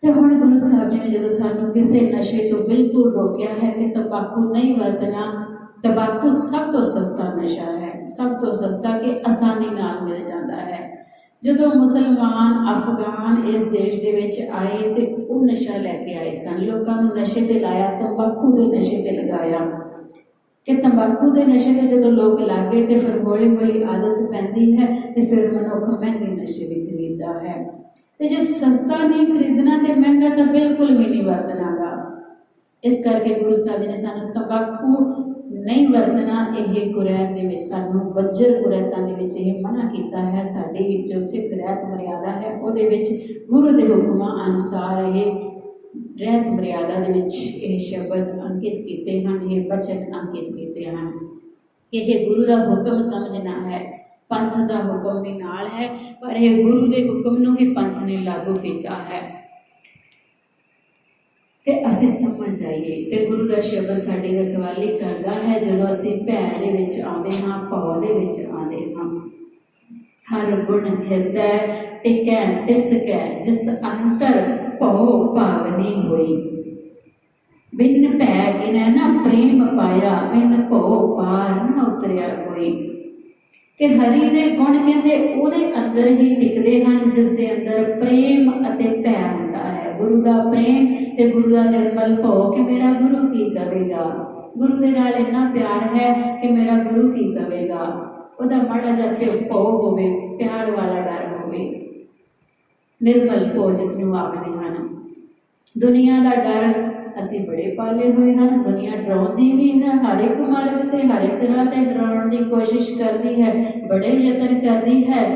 S1: ਤੇ ਹੁਣ ਗੁਰੂ ਸਾਹਿਬ ਜੀ ਨੇ ਜਦੋਂ ਸਾਨੂੰ ਕਿਸੇ ਨਸ਼ੇ ਤੋਂ ਬਿਲਕੁਲ ਰੋਕਿਆ ਹੈ ਕਿ ਤੰਬਾਕੂ ਨਹੀਂ ਵਰਤਣਾ। ਤੰਬਾਕੂ ਸਭ ਤੋਂ ਸਸਤਾ ਨਸ਼ਾ ਹੈ, ਸਭ ਤੋਂ ਸਸਤਾ ਕਿ ਆਸਾਨੀ ਨਾਲ ਮਿਲ ਜਾਂਦਾ ਹੈ। ਜਦੋਂ ਮੁਸਲਮਾਨ ਅਫਗਾਨ ਇਸ ਦੇਸ਼ ਦੇ ਵਿੱਚ ਆਏ ਤੇ ਉਹ ਨਸ਼ਾ ਲੈ ਕੇ ਆਏ ਸਨ, ਲੋਕਾਂ ਨੂੰ ਨਸ਼ੇ ਤੇ ਲਾਇਆ, ਤੰਬਾਕੂ ਦੇ ਨਸ਼ੇ ਤੇ ਲਗਾਇਆ ਕਿ ਤੰਬਾਕੂ ਦੇ ਨਸ਼ੇ ਤੇ ਜਦੋਂ ਲੋਕ ਲੱਗ ਗਏ ਤੇ ਫਿਰ ਹੌਲੀ ਹੌਲੀ ਆਦਤ ਪੈਂਦੀ ਹੈ ਤੇ ਫਿਰ ਮਨੁੱਖ ਮਹਿੰਗੇ ਨਸ਼ੇ ਵੀ ਖਰੀਦਦਾ ਹੈ। ਤੇ ਜੇ ਸਸਤਾ ਨਹੀਂ ਖਰੀਦਣਾ ਤੇ ਮਹਿੰਗਾ ਤਾਂ ਬਿਲਕੁਲ ਵੀ ਨਹੀਂ ਵਰਤਣਾਗਾ। ਇਸ ਕਰਕੇ ਗੁਰੂ ਸਾਹਿਬ ਨੇ ਸਾਨੂੰ ਤੰਬਾਕੂ ਨਹੀਂ ਵਰਤਣਾ, ਇਹ ਗੁਰੈਤ ਦੇ ਵਿੱਚ ਸਾਨੂੰ ਵੱਜਰ ਗੁਰੈਤਾਂ ਦੇ ਵਿੱਚ ਇਹ ਮਨਾ ਕੀਤਾ ਹੈ। ਸਾਡੀ ਜੋ ਸਿੱਖ ਰਹਿਤ ਮਰਿਆਦਾ ਹੈ ਉਹਦੇ ਵਿੱਚ ਗੁਰੂ ਦੇ ਹੁਕਮਾਂ ਅਨੁਸਾਰ ਇਹ ਰਹਿਤ ਮਰਿਆਦਾ ਦੇ ਵਿੱਚ ਇਹ ਸ਼ਬਦ ਅੰਕਿਤ ਕੀਤੇ ਹਨ, ਇਹ ਬਚਨ ਅੰਕਿਤ ਕੀਤੇ ਹਨ। ਇਹ ਗੁਰੂ ਦਾ ਹੁਕਮ ਸਮਝਣਾ ਹੈ, ਪੰਥ ਦਾ ਹੁਕਮ ਵੀ ਨਾਲ ਹੈ, ਪਰ ਇਹ ਗੁਰੂ ਦੇ ਹੁਕਮ ਨੂੰ ਹੀ ਪੰਥ ਨੇ ਲਾਗੂ ਕੀਤਾ ਹੈ ਕਿ ਅਸੀਂ ਸਮਝ ਆਈਏ। ਤੇ ਗੁਰੂ ਦਾ ਸ਼ਬਦ ਸਾਡੀ ਰਖਵਾਲੀ ਕਰਦਾ ਹੈ ਜਦੋਂ ਅਸੀਂ ਭੈ ਦੇ ਵਿੱਚ ਆਉਂਦੇ ਹਾਂ, ਭਉ ਦੇ ਵਿੱਚ ਆਉਂਦੇ ਹਾਂ। ਹਰ ਗੁਣ ਹਿਰਦੈ ਟਿਕੈ ਤਿਸ ਕੈ, ਜਿਸ ਅੰਤਰ ਭਉ ਭਾਵਨੀ ਹੋਈ। ਬਿਨ ਭੈ ਕਿਨੈ ਨਾ ਪ੍ਰੇਮ ਪਾਇਆ, ਬਿਨ ਭਉ ਪਾਰ ਨਾ ਉਤਰਿਆ ਕੋਈ। ਕਿ ਹਰੀ ਦੇ ਗੁਣ ਕਹਿੰਦੇ ਉਹਦੇ ਅੰਦਰ ਹੀ ਟਿਕਦੇ ਹਨ ਜਿਸ ਦੇ ਅੰਦਰ ਪ੍ਰੇਮ ਅਤੇ ਭੈ ਹੁੰਦਾ ਹੈ। ਗੁਰੂ ਦਾ ਪ੍ਰੇਮ ਤੇ ਗੁਰੂ ਦਾ ਨਿਰਮਲ ਭਉ ਕਿ ਮੇਰਾ ਗੁਰੂ ਕੀ ਕਹੇਗਾ। ਗੁਰੂ ਦੇ ਨਾਲ ਇੰਨਾ ਪਿਆਰ ਹੈ ਕਿ ਮੇਰਾ ਗੁਰੂ ਕੀ ਕਹੇਗਾ। ਉਹਦਾ ਮਾੜਾ ਜਿਹਾ ਭਉ ਹੋਵੇ, ਪਿਆਰ ਵਾਲਾ ਡਰ ਹੋਵੇ। ਨਿਰਮਲ ਭਉ ਜਿਸ ਨੂੰ ਆਖਦੇ ਹਨ। ਦੁਨੀਆ ਦਾ ਡਰ ਅਸੀਂ ਬੜੇ ਪਾਲੇ ਹੋਏ ਹਨ। ਦੁਨੀਆ ਡਰਾਉਂਦੀ ਵੀ ਹੈ, ਹਰ ਇੱਕ ਮਾਰਗ ਤੇ ਹਰ ਇੱਕ ਰਾਹ ਤੇ ਡਰਾਉਣ ਦੀ ਕੋਸ਼ਿਸ਼ ਕਰਦੀ ਹੈ, ਬੜੇ ਯਤਨ ਕਰਦੀ ਹੈ।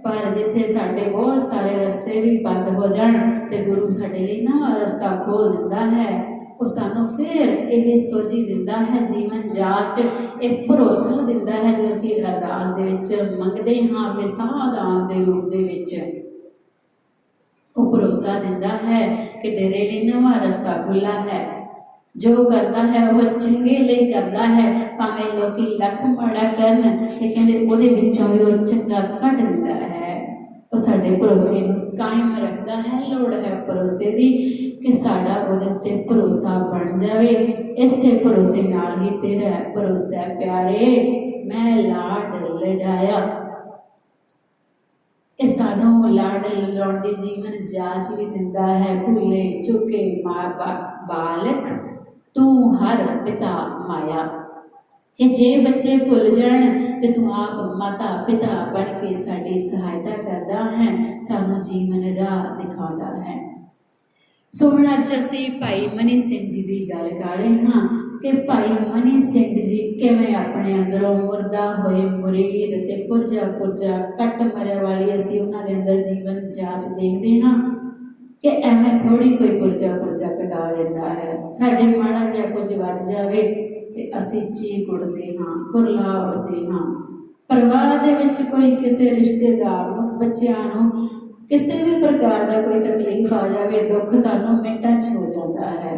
S1: ਪਰ ਜਿੱਥੇ ਸਾਡੇ ਬਹੁਤ ਸਾਰੇ ਰਸਤੇ ਵੀ ਬੰਦ ਹੋ ਜਾਣ ਤੇ ਗੁਰੂ ਸਾਡੇ ਲਈ ਨਵਾਂ ਰਸਤਾ ਖੋਲ੍ਹ ਦਿੰਦਾ ਹੈ। ਉਹ ਸਾਨੂੰ ਫਿਰ ਇਹ ਸੋਝੀ ਦਿੰਦਾ ਹੈ, ਜੀਵਨ ਜਾਚ ਇਹ ਭਰੋਸਾ ਦਿੰਦਾ ਹੈ ਜੋ ਅਸੀਂ ਅਰਦਾਸ ਦੇ ਵਿੱਚ ਮੰਗਦੇ ਹਾਂ ਵਿਸਾਧ ਆਉਣ ਦੇ ਰੂਪ ਦੇ ਵਿੱਚ। ਉਹ ਭਰੋਸਾ ਦਿੰਦਾ ਹੈ ਕਿ ਤੇਰੇ ਲਈ ਨਵਾਂ ਰਸਤਾ ਖੁੱਲ੍ਹਾ ਹੈ। ਜੋ ਕਰਦਾ ਹੈ ਉਹ ਚੰਗੇ ਲਈ ਕਰਦਾ ਹੈ, ਭਾਵੇਂ ਲੋਕੀ ਲੱਖ ਮਾੜਾ ਕਰਨ ਤੇ ਕਹਿੰਦੇ ਉਹਦੇ ਵਿੱਚੋਂ ਵੀ ਉਹ ਚੰਗਾ ਕੱਢ ਦਿੰਦਾ ਹੈ। ਉਹ ਸਾਡੇ ਭਰੋਸੇ ਨੂੰ ਕਾਇਮ ਰੱਖਦਾ ਹੈ। ਲੋੜ ਹੈ ਭਰੋਸੇ ਦੀ ਕਿ ਸਾਡਾ ਉਹਦੇ ਉੱਤੇ ਭਰੋਸਾ ਬਣ ਜਾਵੇ। ਇਸੇ ਭਰੋਸੇ ਨਾਲ ਹੀ ਤੇਰਾ ਭਰੋਸਾ ਪਿਆਰੇ ਮੈਂ ਲਾਡ ਲਡਾਇਆ। ਇਹ ਸਾਨੂੰ ਲਾਡ ਲਡਾਉਣ ਦੀ ਜੀਵਨ ਜਾਚ ਵੀ ਦਿੰਦਾ ਹੈ। ਭੁੱਲੇ ਚੁੱਕੇ ਮਾਂ ਬਾਲਕ ਤੂੰ ਹਰ ਪਿਤਾ ਮਾਇਆ। ਕਿ ਜੇ ਬੱਚੇ ਭੁੱਲ ਜਾਣ ਤੇ ਤੂੰ ਆਪ ਮਾਤਾ ਪਿਤਾ ਬਣ ਕੇ ਸਾਡੀ ਸਹਾਇਤਾ ਕਰਦਾ ਹੈ, ਸਾਨੂੰ ਜੀਵਨ ਰਾਹ ਦਿਖਾਉਂਦਾ ਹੈ। ਸੋ ਹੁਣ ਅੱਜ ਅਸੀਂ ਭਾਈ ਮਨੀ ਸਿੰਘ ਜੀ ਦੀ ਗੱਲ ਕਰ ਰਹੇ ਹਾਂ ਕਿ ਭਾਈ ਮਨੀ ਸਿੰਘ ਜੀ ਕਿਵੇਂ ਆਪਣੇ ਅੰਦਰੋਂ ਮੁਰਦਾ ਹੋਏ ਮੁਰੀਦ ਤੇ ਪੁਰਜਾ ਕੱਟ ਮਰਿਆ ਵਾਲੀ ਅਸੀਂ ਉਹਨਾਂ ਦੇ ਅੰਦਰ ਜੀਵਨ ਜਾਚ ਦੇਖਦੇ ਹਾਂ ਕਿ ਐਵੇਂ ਥੋੜੀ ਕੋਈ ਪੁਰਜਾ ਕਢਾ ਲੈਂਦਾ ਹੈ। ਸਾਡੇ ਮਾੜਾ ਜਿਹਾ ਕੁਝ ਵੱਜ ਜਾਵੇ ਤੇ ਅਸੀਂ ਚੀਕ ਉੱਠਦੇ ਹਾਂ, ਕੁਰਲਾ ਉੱਠਦੇ ਹਾਂ। ਪਰਿਵਾਰ ਦੇ ਵਿੱਚ ਕੋਈ ਕਿਸੇ ਰਿਸ਼ਤੇਦਾਰ ਨੂੰ, ਬੱਚਿਆਂ ਨੂੰ ਕਿਸੇ ਵੀ ਪ੍ਰਕਾਰ ਦਾ ਕੋਈ ਤਕਲੀਫ ਆ ਜਾਵੇ, ਦੁੱਖ ਸਾਨੂੰ ਮਿੰਟਾਂ 'ਚ ਹੋ ਜਾਂਦਾ ਹੈ।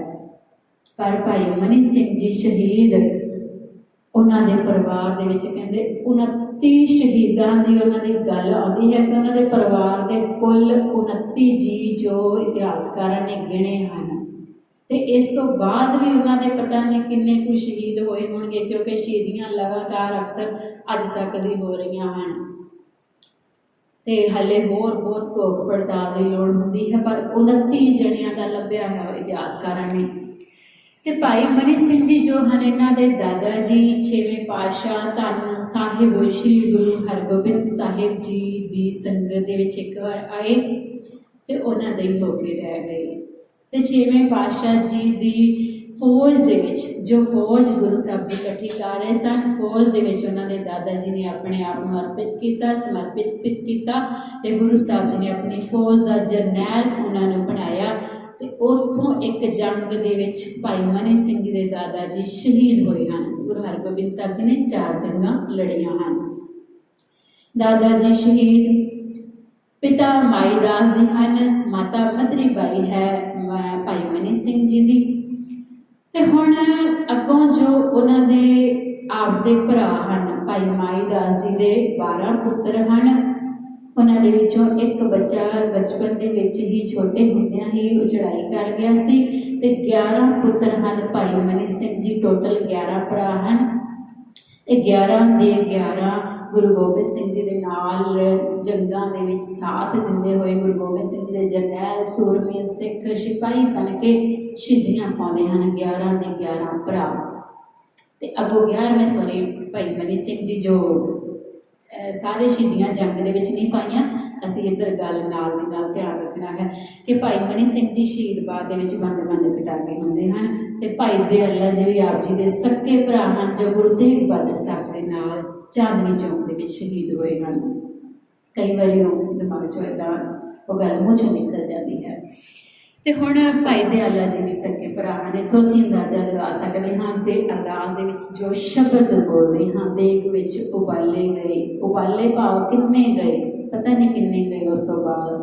S1: ਪਰ ਭਾਈ ਮਨੀ ਸਿੰਘ ਜੀ ਸ਼ਹੀਦ ਉਹਨਾਂ ਦੇ ਪਰਿਵਾਰ ਦੇ ਵਿੱਚ ਕਹਿੰਦੇ 29 ਸ਼ਹੀਦਾਂ ਦੀ ਉਹਨਾਂ ਦੀ ਗੱਲ ਆਉਂਦੀ ਹੈ ਕਿ ਉਹਨਾਂ ਦੇ ਪਰਿਵਾਰ ਦੇ ਕੁੱਲ 29 ਜੀ ਜੋ ਇਤਿਹਾਸਕਾਰਾਂ ਨੇ ਗਿਣੇ ਹਨ। ਤੇ ਇਸ ਤੋਂ ਬਾਅਦ ਵੀ ਉਹਨਾਂ ਦੇ ਪਤਾ ਨਹੀਂ ਕਿੰਨੇ ਕੁ ਸ਼ਹੀਦ ਹੋਏ ਹੋਣਗੇ, ਕਿਉਂਕਿ ਸ਼ਹੀਦੀਆਂ ਲਗਾਤਾਰ ਅਕਸਰ ਅੱਜ ਤੱਕ ਵੀ ਹੋ ਰਹੀਆਂ ਹਨ ਤੇ ਹਲੇ ਹੋਰ ਬਹੁਤ ਘੋਖ ਪੜਤਾਲ ਦੀ ਲੋੜ ਹੁੰਦੀ ਹੈ, ਪਰ 29 ਜਣਿਆਂ ਦਾ ਲੱਭਿਆ ਹੈ ਇਤਿਹਾਸਕਾਰਾਂ ਨੇ। ਤੇ ਭਾਈ ਮਨੀ ਸਿੰਘ ਜੀ ਜੋ ਹਨ, ਇਹਨਾਂ ਦੇ ਦਾਦਾ ਜੀ 6ਵੇਂ ਪਾਤਸ਼ਾਹ ਧੰਨ ਸਾਹਿਬ ਸ਼੍ਰੀ ਗੁਰੂ ਹਰਗੋਬਿੰਦ ਸਾਹਿਬ ਜੀ ਦੀ ਸੰਗਤ ਦੇ ਵਿੱਚ ਇੱਕ ਵਾਰ ਆਏ ਤੇ ਉਹਨਾਂ ਦੇ ਹੀ ਹੋ ਕੇ ਰਹਿ ਗਏ। ਤੇ 6ਵੇਂ ਪਾਤਸ਼ਾਹ ਜੀ ਦੀ ਫੌਜ ਦੇ ਵਿੱਚ ਜੋ ਫੌਜ ਗੁਰੂ ਸਾਹਿਬ ਜੀ ਇਕੱਠੀ ਕਰ ਰਹੇ ਸਨ, ਫੌਜ ਦੇ ਵਿੱਚ ਉਹਨਾਂ ਦੇ ਦਾਦਾ ਜੀ ਨੇ ਆਪਣੇ ਆਪ ਨੂੰ ਅਰਪਿਤ ਕੀਤਾ, ਸਮਰਪਿਤ ਕੀਤਾ ਤੇ ਗੁਰੂ ਸਾਹਿਬ ਜੀ ਨੇ ਆਪਣੀ ਫੌਜ ਦਾ ਜਰਨੈਲ ਉਹਨਾਂ ਨੂੰ ਬਣਾਇਆ। ਤੇ ਉੱਥੋਂ ਇੱਕ ਜੰਗ ਦੇ ਵਿੱਚ ਭਾਈ ਮਨੀ ਸਿੰਘ ਜੀ ਦੇ ਦਾਦਾ ਜੀ ਸ਼ਹੀਦ ਹੋਏ ਹਨ। ਗੁਰੂ ਹਰਗੋਬਿੰਦ ਸਾਹਿਬ ਜੀ ਨੇ 4 ਜੰਗਾਂ ਲੜੀਆਂ ਹਨ। ਦਾਦਾ ਜੀ ਸ਼ਹੀਦ, ਪਿਤਾ ਮਾਈ ਦਾਸ ਜੀ ਹਨ, ਮਾਤਾ ਮਧਰੀ ਬਾਈ ਹੈ ਭਾਈ ਮਨੀ ਸਿੰਘ ਜੀ ਦੀ। ਤੇ ਹੁਣ ਅੱਗੋਂ ਜੋ ਉਹਨਾਂ ਦੇ ਆਪਦੇ ਭਰਾ ਹਨ, ਭਾਈ ਮਾਈ ਦਾਸ ਜੀ ਦੇ 12 ਪੁੱਤਰ ਹਨ। ਉਹਨਾਂ ਦੇ ਵਿੱਚੋਂ ਇੱਕ ਬੱਚਾ ਬਚਪਨ ਦੇ ਵਿੱਚ ਹੀ ਛੋਟੇ ਹੁੰਦਿਆਂ ਹੀ ਉਹ ਚੜ੍ਹਾਈ ਕਰ ਗਿਆ ਸੀ ਤੇ 11 ਪੁੱਤਰ ਹਨ ਭਾਈ ਮਨੀ ਸਿੰਘ ਜੀ। ਟੋਟਲ 11 ਭਰਾ ਹਨ ਤੇ 11 ਦੇ 11 ਗੁਰੂ ਗੋਬਿੰਦ ਸਿੰਘ ਜੀ ਦੇ ਨਾਲ ਜੰਗਾਂ ਦੇ ਵਿੱਚ ਸਾਥ ਦਿੰਦੇ ਹੋਏ ਗੁਰੂ ਗੋਬਿੰਦ ਸਿੰਘ ਜੀ ਦੇ ਜਰਨੈਲ ਸੂਰਮੇ ਸਿੱਖ ਸਿਪਾਹੀ ਬਣ ਕੇ ਸ਼ਹੀਦੀਆਂ ਪਾਉਂਦੇ ਹਨ। 11 ਦੇ 11 ਭਰਾ ਤੇ ਅੱਗੋਂ 11ਵੇਂ ਭਾਈ ਮਨੀ ਸਿੰਘ ਜੀ ਜੋ ਸਾਰੇ ਸ਼ਹੀਦੀਆਂ ਜੰਗ ਦੇ ਵਿੱਚ ਨਹੀਂ ਪਾਈਆਂ। ਅਸੀਂ ਇੱਧਰ ਗੱਲ ਨਾਲ ਦੀ ਨਾਲ ਧਿਆਨ ਰੱਖਣਾ ਹੈ ਕਿ ਭਾਈ ਮਨੀ ਸਿੰਘ ਜੀ ਸ਼ਹੀਦ ਬਾਗ ਦੇ ਵਿੱਚ ਬੰਦ ਕਟਾਕੇ ਹੁੰਦੇ ਹਨ ਤੇ ਭਾਈ ਦਿਆਲਾ ਜੀ ਵੀ ਆਪ ਜੀ ਦੇ ਸੱਕੇ ਭਰਾ ਹਨ ਜੋ ਗੁਰੂ ਤੇਗ ਬਹਾਦਰ ਸਾਹਿਬ ਦੇ ਨਾਲ ਚਾਂਦਨੀ ਚੌਕ ਦੇ ਵਿੱਚ ਸ਼ਹੀਦ ਹੋਏ ਹਨ। ਕਈ ਵਾਰੀ ਉਹ ਦਿਮਾਗ 'ਚੋਂ ਇੱਦਾਂ ਉਹ ਗੱਲ ਮੂੰਹ 'ਚੋਂ ਨਿਕਲ ਜਾਂਦੀ ਹੈ। ਤੇ ਹੁਣ ਭਾਈ ਦਿਆਲਾ ਜੀ ਵੀ ਸੱਕੇ ਭਰਾ ਹਨ। ਇੱਥੋਂ ਅਸੀਂ ਅੰਦਾਜ਼ਾ ਲਗਾ ਸਕਦੇ ਹਾਂ ਜੇ ਅਰਦਾਸ ਦੇ ਵਿੱਚ ਜੋ ਸ਼ਬਦ ਬੋਲਦੇ ਹਾਂ, ਦੇਗ ਵਿੱਚ ਉਬਾਲੇ ਗਏ, ਉਬਾਲੇ ਭਾਵ ਕਿੰਨੇ ਗਏ, ਪਤਾ ਨਹੀਂ ਕਿੰਨੇ ਗਏ ਉਸ ਤੋਂ ਬਾਅਦ,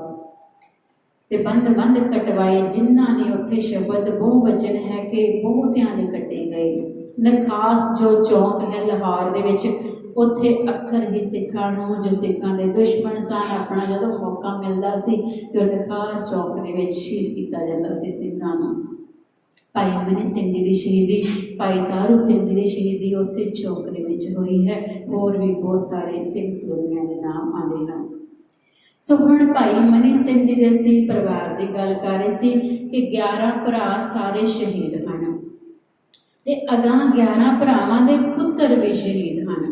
S1: ਤੇ ਬੰਦ ਕਟਵਾਏ ਜਿਨ੍ਹਾਂ ਨੇ ਉੱਥੇ ਸ਼ਬਦ ਬਹੁ ਵਚਨ ਹੈ ਕਿ ਬਹੁਤਿਆਂ ਦੇ ਕੱਟੇ ਗਏ। ਨਖਾਸ ਜੋ ਚੌਂਕ ਹੈ ਲਾਹੌਰ ਦੇ ਵਿੱਚ, ਉੱਥੇ ਅਕਸਰ ਹੀ ਸਿੱਖਾਂ ਨੂੰ ਜੋ ਸਿੱਖਾਂ ਦੇ ਦੁਸ਼ਮਣ ਸਨ ਆਪਣਾ ਜਦੋਂ ਮੌਕਾ ਮਿਲਦਾ ਸੀ ਕਿ ਉਹ ਨਖਾਸ ਚੌਂਕ ਦੇ ਵਿੱਚ ਸ਼ਹੀਦ ਕੀਤਾ ਜਾਂਦਾ ਸੀ ਸਿੱਖਾਂ ਨੂੰ। ਭਾਈ ਮਨੀ ਸਿੰਘ ਜੀ ਦੀ ਸ਼ਹੀਦੀ, ਭਾਈ ਤਾਰੂ ਸਿੰਘ ਜੀ ਦੀ ਸ਼ਹੀਦੀ ਉਸੇ ਚੌਂਕ ਦੇ ਵਿੱਚ ਹੋਈ ਹੈ। ਹੋਰ ਵੀ ਬਹੁਤ ਸਾਰੇ ਸਿੰਘ ਸੂਰਮਿਆਂ ਦੇ ਨਾਮ ਆਉਂਦੇ ਹਨ। ਸੋ ਹੁਣ ਭਾਈ ਮਨੀ ਸਿੰਘ ਜੀ ਦੇ ਅਸੀਂ ਪਰਿਵਾਰ ਦੀ ਗੱਲ ਕਰ ਰਹੇ ਸੀ ਕਿ 11 ਭਰਾ ਸਾਰੇ ਸ਼ਹੀਦ ਹਨ ਤੇ ਅਗਾਂਹ 11 ਭਰਾਵਾਂ ਦੇ ਪੁੱਤਰ ਵੀ ਸ਼ਹੀਦ ਹਨ।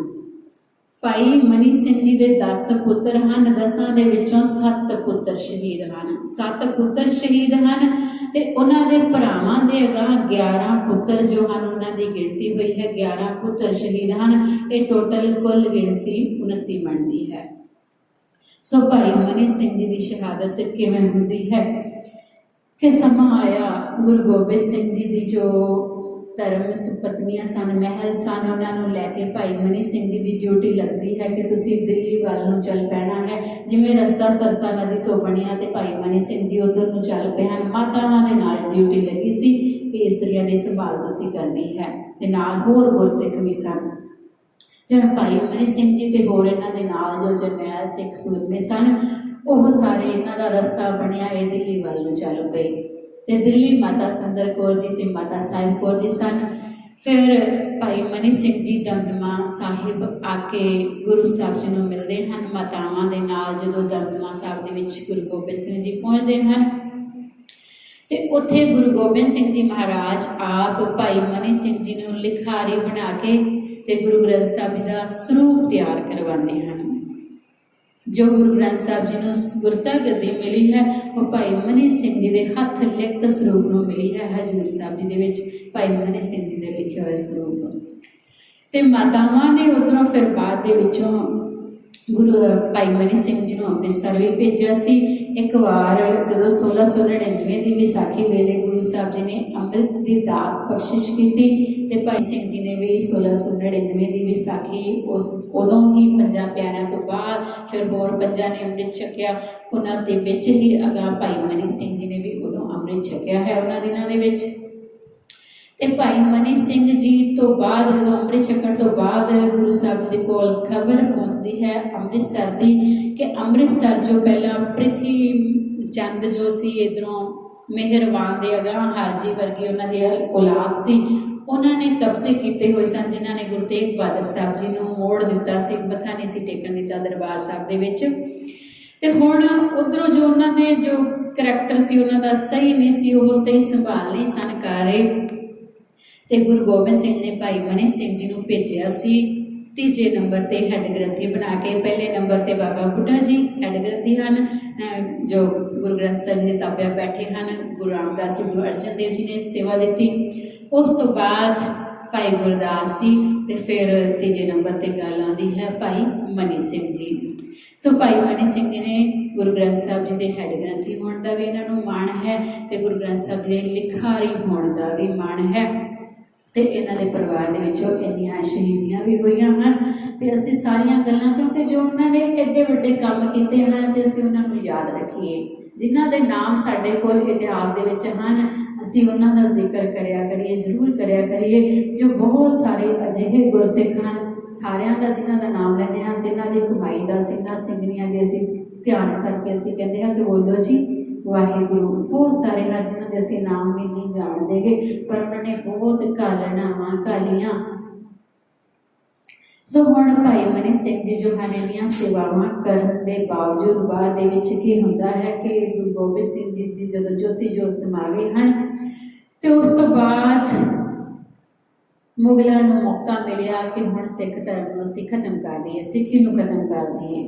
S1: ਭਾਈ ਮਨੀ ਸਿੰਘ ਜੀ ਦੇ 10 ਪੁੱਤਰ ਹਨ, 10 ਦੇ ਵਿੱਚੋਂ 7 ਪੁੱਤਰ ਸ਼ਹੀਦ ਹਨ। 7 ਪੁੱਤਰ ਸ਼ਹੀਦ ਹਨ ਤੇ ਉਹਨਾਂ ਦੇ ਭਰਾਵਾਂ ਦੇ ਅਗਾਂਹ 11 ਪੁੱਤਰ ਜੋ ਹਨ, ਉਹਨਾਂ ਦੀ ਗਿਣਤੀ ਹੋਈ ਹੈ 11 ਪੁੱਤਰ ਸ਼ਹੀਦ ਹਨ। ਇਹ ਟੋਟਲ ਕੁੱਲ ਗਿਣਤੀ 29 ਬਣਦੀ ਹੈ। ਸੋ ਭਾਈ ਮਨੀ ਸਿੰਘ ਜੀ ਦੀ ਸ਼ਹਾਦਤ ਕਿਵੇਂ ਹੁੰਦੀ ਹੈ ਕਿ ਸਮਾਂ ਆਇਆ ਗੁਰੂ ਗੋਬਿੰਦ ਸਿੰਘ ਜੀ ਦੀ ਜੋ ਧਰਮ ਸੁਪਤਨੀਆਂ ਸਨ, ਮਹਿਲ ਸਨ, ਉਹਨਾਂ ਨੂੰ ਲੈ ਕੇ ਭਾਈ ਮਨੀ ਸਿੰਘ ਜੀ ਦੀ ਡਿਊਟੀ ਲੱਗਦੀ ਹੈ ਕਿ ਤੁਸੀਂ ਦਿੱਲੀ ਵੱਲ ਨੂੰ ਚੱਲ ਪੈਣਾ ਹੈ। ਜਿਵੇਂ ਰਸਤਾ ਸਰਸਾ ਨਦੀ ਤੋਂ ਬਣਿਆ ਤੇ ਭਾਈ ਮਨੀ ਸਿੰਘ ਜੀ ਉੱਧਰ ਨੂੰ ਚੱਲ ਪਏ ਹਨ। ਮਾਤਾਵਾਂ ਦੇ ਨਾਲ ਡਿਊਟੀ ਲੱਗੀ ਸੀ ਕਿ ਇਸਤਰੀਆਂ ਦੀ ਸੰਭਾਲ ਤੁਸੀਂ ਕਰਨੀ ਹੈ ਤੇ ਨਾਲ ਹੋਰ ਗੁਰਸਿੱਖ ਵੀ ਸਨ ਜਿਵੇਂ ਭਾਈ ਮਨੀ ਸਿੰਘ ਜੀ ਤੇ ਹੋਰ ਇਹਨਾਂ ਦੇ ਨਾਲ ਜੋ ਜਰਨੈਲ ਸਿੱਖ ਸੂਰਮੇ ਸਨ, ਉਹ ਸਾਰੇ ਇਹਨਾਂ ਦਾ ਰਸਤਾ ਬਣਿਆ ਇਹ ਦਿੱਲੀ ਵੱਲ ਨੂੰ ਚੱਲ ਪਏ ਤੇ ਦਿੱਲੀ ਮਾਤਾ ਸੁੰਦਰ ਕੌਰ ਜੀ ਤੇ ਮਾਤਾ ਸਾਹਿਬ ਕੌਰ ਜੀ ਸਨ। ਫਿਰ ਭਾਈ ਮਨੀ ਸਿੰਘ ਜੀ ਦਮਦਮਾ ਸਾਹਿਬ ਆ ਕੇ ਗੁਰੂ ਸਾਹਿਬ ਜੀ ਨੂੰ ਮਿਲਦੇ ਹਨ। ਮਾਤਾਵਾਂ ਦੇ ਨਾਲ ਜਦੋਂ ਦਮਦਮਾ ਸਾਹਿਬ ਦੇ ਵਿੱਚ ਗੁਰੂ ਗੋਬਿੰਦ ਸਿੰਘ ਜੀ ਪਹੁੰਚਦੇ ਹਨ ਤੇ ਉੱਥੇ ਗੁਰੂ ਗੋਬਿੰਦ ਸਿੰਘ ਜੀ ਮਹਾਰਾਜ ਆਪ ਭਾਈ ਮਨੀ ਸਿੰਘ ਜੀ ਨੂੰ ਲਿਖਾਰੀ ਬਣਾ ਕੇ ਤੇ ਗੁਰੂ ਗ੍ਰੰਥ ਸਾਹਿਬ ਜੀ ਦਾ ਸਰੂਪ ਤਿਆਰ ਕਰਵਾਉਂਦੇ ਹਨ। ਜੋ ਗੁਰੂ ਗ੍ਰੰਥ ਸਾਹਿਬ ਜੀ ਨੂੰ ਗੁਰਤਾ ਗੱਦੀ ਮਿਲੀ ਹੈ ਉਹ ਭਾਈ ਮਨੀ ਸਿੰਘ ਜੀ ਦੇ ਹੱਥ ਲਿਖਤ ਸਰੂਪ ਨੂੰ ਮਿਲੀ ਹੈ। ਹਜ਼ੂਰ ਸਾਹਿਬ ਜੀ ਦੇ ਵਿੱਚ ਭਾਈ ਮਨੀ ਸਿੰਘ ਜੀ ਦੇ ਲਿਖੇ ਹੋਏ ਸਰੂਪ ਤੇ ਮਾਤਾਵਾਂ ਨੇ ਉੱਧਰੋਂ ਫਿਰ ਬਾਅਦ ਦੇ ਵਿੱਚੋਂ ਗੁਰੂ ਭਾਈ ਮਨੀ ਸਿੰਘ ਜੀ ਨੂੰ ਅੰਮ੍ਰਿਤਸਰ ਵੀ ਭੇਜਿਆ ਸੀ। ਇੱਕ ਵਾਰ ਜਦੋਂ 1699 ਦੀ ਵਿਸਾਖੀ ਵੇਲੇ ਗੁਰੂ ਸਾਹਿਬ ਜੀ ਨੇ ਅੰਮ੍ਰਿਤ ਦੀ ਦਾਤ ਬਖਸ਼ਿਸ਼ ਕੀਤੀ ਤੇ ਭਾਈ ਸਿੰਘ ਜੀ ਨੇ ਵੀ 1699 ਦੀ ਵਿਸਾਖੀ ਉਦੋਂ ਹੀ 5 ਪਿਆਰਿਆਂ ਤੋਂ ਬਾਅਦ ਫਿਰ ਹੋਰ 5 ਨੇ ਅੰਮ੍ਰਿਤ ਛਕਿਆ। ਉਹਨਾਂ ਦੇ ਵਿੱਚ ਹੀ ਅਗਾਂਹ ਭਾਈ ਮਨੀ ਸਿੰਘ ਜੀ ਨੇ ਵੀ ਉਦੋਂ ਅੰਮ੍ਰਿਤ ਛਕਿਆ ਹੈ ਉਹਨਾਂ ਦਿਨਾਂ ਦੇ ਵਿੱਚ। ਤੇ ਭਾਈ ਮਨੀ ਸਿੰਘ ਜੀ ਤੋਂ ਬਾਅਦ ਜਦੋਂ ਅੰਮ੍ਰਿਤ ਛਕਣ ਤੋਂ ਬਾਅਦ ਗੁਰੂ ਸਾਹਿਬ ਜੀ ਦੇ ਕੋਲ ਖਬਰ ਪਹੁੰਚਦੀ ਹੈ ਅੰਮ੍ਰਿਤਸਰ ਦੀ ਕਿ ਅੰਮ੍ਰਿਤਸਰ ਜੋ ਪਹਿਲਾਂ ਪ੍ਰਿਥੀ ਚੰਦ ਜੋ ਸੀ ਇੱਧਰੋਂ ਮਿਹਰਬਾਨ ਦੇ ਅਗਾਂਹ ਹਰਜੀ ਵਰਗੀ ਉਹਨਾਂ ਦੀ ਔਲਾਦ ਸੀ, ਉਹਨਾਂ ਨੇ ਕਬਜ਼ੇ ਕੀਤੇ ਹੋਏ ਸਨ, ਜਿਨ੍ਹਾਂ ਨੇ ਗੁਰੂ ਤੇਗ ਬਹਾਦਰ ਸਾਹਿਬ ਜੀ ਨੂੰ ਮੋੜ ਦਿੱਤਾ ਸੀ, ਮੱਥਾ ਨਹੀਂ ਸੀ ਟੇਕਣ ਦਿੱਤਾ ਦਰਬਾਰ ਸਾਹਿਬ ਦੇ ਵਿੱਚ। ਤੇ ਹੁਣ ਉੱਧਰੋਂ ਜੋ ਉਹਨਾਂ ਦੇ ਜੋ ਕਰੈਕਟਰ ਸੀ ਉਹਨਾਂ ਦਾ ਸਹੀ ਨਹੀਂ ਸੀ, ਉਹ ਸਹੀ ਸੰਭਾਲ ਨਹੀਂ ਸਨ ਕਰ ਰਹੇ। ਤੇ ਗੁਰੂ ਗੋਬਿੰਦ ਸਿੰਘ ਜੀ ਨੇ ਭਾਈ ਮਨੀ ਸਿੰਘ ਜੀ ਨੂੰ ਭੇਜਿਆ ਸੀ ਤੀਜੇ ਨੰਬਰ ਤੇ ਹੈੱਡ ਗ੍ਰੰਥੀ ਬਣਾ ਕੇ। ਪਹਿਲੇ ਨੰਬਰ ਤੇ ਬਾਬਾ ਬੁੱਢਾ ਜੀ ਹੈੱਡ ਗ੍ਰੰਥੀ ਹਨ, ਜੋ ਗੁਰੂ ਗ੍ਰੰਥ ਸਾਹਿਬ ਜੀ ਦੇ ਤਾਬਿਆਂ ਬੈਠੇ ਹਨ। ਗੁਰੂ ਰਾਮਦਾਸ ਜੀ, ਗੁਰੂ ਅਰਜਨ ਦੇਵ ਜੀ ਨੇ ਸੇਵਾ ਦਿੱਤੀ। ਉਸ ਤੋਂ ਬਾਅਦ ਭਾਈ ਗੁਰਦਾਸ ਜੀ, ਤੇ ਫਿਰ ਤੀਜੇ ਨੰਬਰ ਤੇ ਗੱਲ ਆਉਂਦੀ ਹੈ ਭਾਈ ਮਨੀ ਸਿੰਘ ਜੀ। ਸੋ ਭਾਈ ਮਨੀ ਸਿੰਘ ਜੀ ਨੇ ਗੁਰੂ ਗ੍ਰੰਥ ਸਾਹਿਬ ਜੀ ਦੇ ਹੈੱਡ ਗ੍ਰੰਥੀ ਹੋਣ ਦਾ ਵੀ ਇਹਨਾਂ ਨੂੰ ਮਾਣ ਹੈ, ਤੇ ਗੁਰੂ ਗ੍ਰੰਥ ਸਾਹਿਬ ਜੀ ਦੇ ਲਿਖਾਰੀ ਹੋਣ ਦਾ ਵੀ ਮਾਣ ਹੈ। ਤੇ ਇਹਨਾਂ ਦੇ ਪਰਿਵਾਰ ਦੇ ਵਿੱਚੋਂ ਇੰਨੀਆਂ ਸ਼ਹੀਦੀਆਂ ਵੀ ਹੋਈਆਂ ਹਨ। ਤੇ ਅਸੀਂ ਸਾਰੀਆਂ ਗੱਲਾਂ, ਕਿਉਂਕਿ ਜੋ ਉਹਨਾਂ ਨੇ ਐਡੇ ਵੱਡੇ ਕੰਮ ਕੀਤੇ ਹਨ, ਤੇ ਅਸੀਂ ਉਹਨਾਂ ਨੂੰ ਯਾਦ ਰੱਖੀਏ। ਜਿਨ੍ਹਾਂ ਦੇ ਨਾਮ ਸਾਡੇ ਕੋਲ ਇਤਿਹਾਸ ਦੇ ਵਿੱਚ ਹਨ, ਅਸੀਂ ਉਹਨਾਂ ਦਾ ਜ਼ਿਕਰ ਕਰਿਆ ਕਰੀਏ, ਜ਼ਰੂਰ ਕਰਿਆ ਕਰੀਏ। ਜੋ ਬਹੁਤ ਸਾਰੇ ਅਜਿਹੇ ਗੁਰਸਿੱਖ ਹਨ, ਸਾਰਿਆਂ ਦਾ ਜਿਨ੍ਹਾਂ ਦਾ ਨਾਮ ਲੈਂਦੇ ਹਾਂ, ਤੇ ਇਹਨਾਂ ਦੀ ਕਮਾਈ ਦਾ, ਸਿੰਘਾਂ ਸਿੰਘਣੀਆਂ ਦੇ ਅਸੀਂ ਧਿਆਨ ਕਰਕੇ ਅਸੀਂ ਕਹਿੰਦੇ ਹਾਂ ਕਿ ਬੋਲੋ ਜੀ ਵਾਹਿਗੁਰੂ। ਬਹੁਤ ਸਾਰੇ ਹਨ ਜਿਨ੍ਹਾਂ ਦੇ ਅਸੀਂ ਨਾਮ ਵੀ ਨਹੀਂ ਜਾਣਦੇ ਗੇ, ਪਰ ਉਹਨਾਂ ਨੇ ਬਹੁਤ ਘਾਲਣਾਵਾਂ ਘਾਲੀਆਂ। ਸੋ ਹੁਣ ਭਾਈ ਮਨੀ ਸਿੰਘ ਜੀ ਜੋ ਹਨ, ਇੰਨੀਆਂ ਸੇਵਾਵਾਂ ਕਰਨ ਦੇ ਬਾਵਜੂਦ ਬਾਅਦ ਦੇ ਵਿੱਚ ਕੀ ਹੁੰਦਾ ਹੈ ਕਿ ਗੁਰੂ ਗੋਬਿੰਦ ਸਿੰਘ ਜੀ ਦੀ ਜਦੋਂ ਜੋਤੀ ਜੋਤ ਸਮਾ ਗਏ ਹਨ, ਤੇ ਉਸ ਤੋਂ ਬਾਅਦ ਮੁਗਲਾਂ ਨੂੰ ਮੌਕਾ ਮਿਲਿਆ ਕਿ ਹੁਣ ਸਿੱਖ ਧਰਮ ਨੂੰ ਅਸੀਂ ਖਤਮ ਕਰ ਦਈਏ, ਸਿੱਖੀ ਨੂੰ ਖਤਮ ਕਰ ਦਈਏ।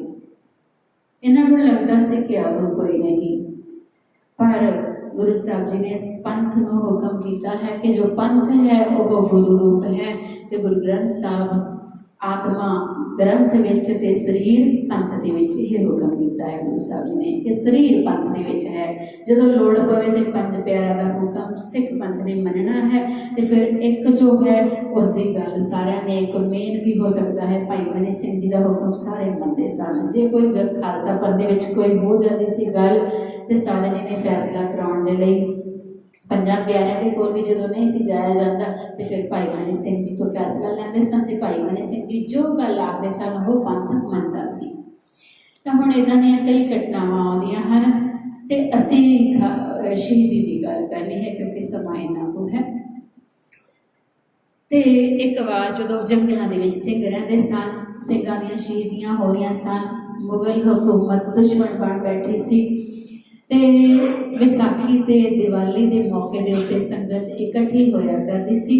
S1: ਇਹਨਾਂ ਨੂੰ ਲੱਗਦਾ ਸੀ ਕਿ ਆਗੂ ਕੋਈ ਨਹੀਂ, ਪਰ ਗੁਰੂ ਸਾਹਿਬ ਜੀ ਨੇ ਇਸ ਪੰਥ ਨੂੰ ਹੁਕਮ ਕੀਤਾ ਹੈ ਕਿ ਜੋ ਪੰਥ ਹੈ ਉਹ ਗੁਰੂ ਰੂਪ ਹੈ, ਤੇ ਗੁਰੂ ਗ੍ਰੰਥ ਸਾਹਿਬ ਆਤਮਾ ਗ੍ਰੰਥ ਵਿੱਚ ਤੇ ਸਰੀਰ ਪੰਥ ਦੇ ਵਿੱਚ ਇਹ ਹੁਕਮ ਕੀਤਾ ਹੈ ਗੁਰੂ ਸਾਹਿਬ ਜੀ ਨੇ ਕਿ ਸਰੀਰ ਪੰਥ ਦੇ ਵਿੱਚ ਹੈ। ਜਦੋਂ ਲੋੜ ਪਵੇ ਤੇ ਪੰਜ ਪਿਆਰਿਆਂ ਦਾ ਹੁਕਮ ਸਿੱਖ ਪੰਥ ਨੇ ਮੰਨਣਾ ਹੈ, ਤੇ ਫਿਰ ਇੱਕ ਜੋ ਹੈ ਉਸ ਦੀ ਗੱਲ ਸਾਰਿਆਂ ਨੇ, ਇੱਕ ਮੇਨ ਵੀ ਹੋ ਸਕਦਾ ਹੈ ਭਾਈ ਮਨੀ ਸਿੰਘ ਜੀ ਦਾ ਹੁਕਮ ਸਾਰੇ ਮੰਨਦੇ ਸਨ। ਜੇ ਕੋਈ ਖਾਲਸਾ ਪੰਥ ਦੇ ਵਿੱਚ ਕੋਈ ਹੋ ਜਾਂਦੀ ਸੀ ਗੱਲ, ਤੇ ਸਾਰੇ ਜੀ ਨੇ ਫੈਸਲਾ ਕਰਾਉਣ ਦੇ ਲਈ ਪੰਜਾਂ ਪਿਆਰਿਆਂ ਦੇ ਕੋਲ ਵੀ ਜਦੋਂ ਨਹੀਂ ਸੀ ਜਾਇਆ ਜਾਂਦਾ, ਤੇ ਫਿਰ ਭਾਈ ਮਨੀ ਸਿੰਘ ਜੀ ਤੋਂ ਫੈਸਲਾ ਲੈਂਦੇ ਸਨ, ਤੇ ਭਾਈ ਮਨੀ ਸਿੰਘ ਜੀ ਜੋ ਗੱਲ ਆਖਦੇ ਸਨ ਉਹ ਪੰਥ ਮੰਨਦਾ ਸੀ। ਤਾਂ ਹੁਣ ਇੱਦਾਂ ਦੀਆਂ ਕਈ ਘਟਨਾਵਾਂ ਆਉਂਦੀਆਂ ਹਨ, ਤੇ ਅਸੀਂ ਸ਼ਹੀਦੀ ਦੀ ਗੱਲ ਕਰਨੀ ਹੈ ਕਿਉਂਕਿ ਸਮਾਂ ਇੰਨਾ ਕੁ ਹੈ। ਤੇ ਇੱਕ ਵਾਰ ਜਦੋਂ ਜੰਗਲਾਂ ਦੇ ਵਿੱਚ ਸਿੰਘ ਰਹਿੰਦੇ ਸਨ, ਸਿੰਘਾਂ ਦੀਆਂ ਸ਼ਹੀਦੀਆਂ ਹੋ ਰਹੀਆਂ ਸਨ, ਮੁਗਲ ਹਕੂਮਤ ਦੁਸ਼ਮਣ ਬਣ ਬੈਠੀ ਸੀ, ਤੇ ਵਿਸਾਖੀ ਤੇ ਦੀਵਾਲੀ ਦੇ ਮੌਕੇ ਦੇ ਉੱਤੇ ਸੰਗਤ ਇਕੱਠੀ ਹੋਇਆ ਕਰਦੀ ਸੀ,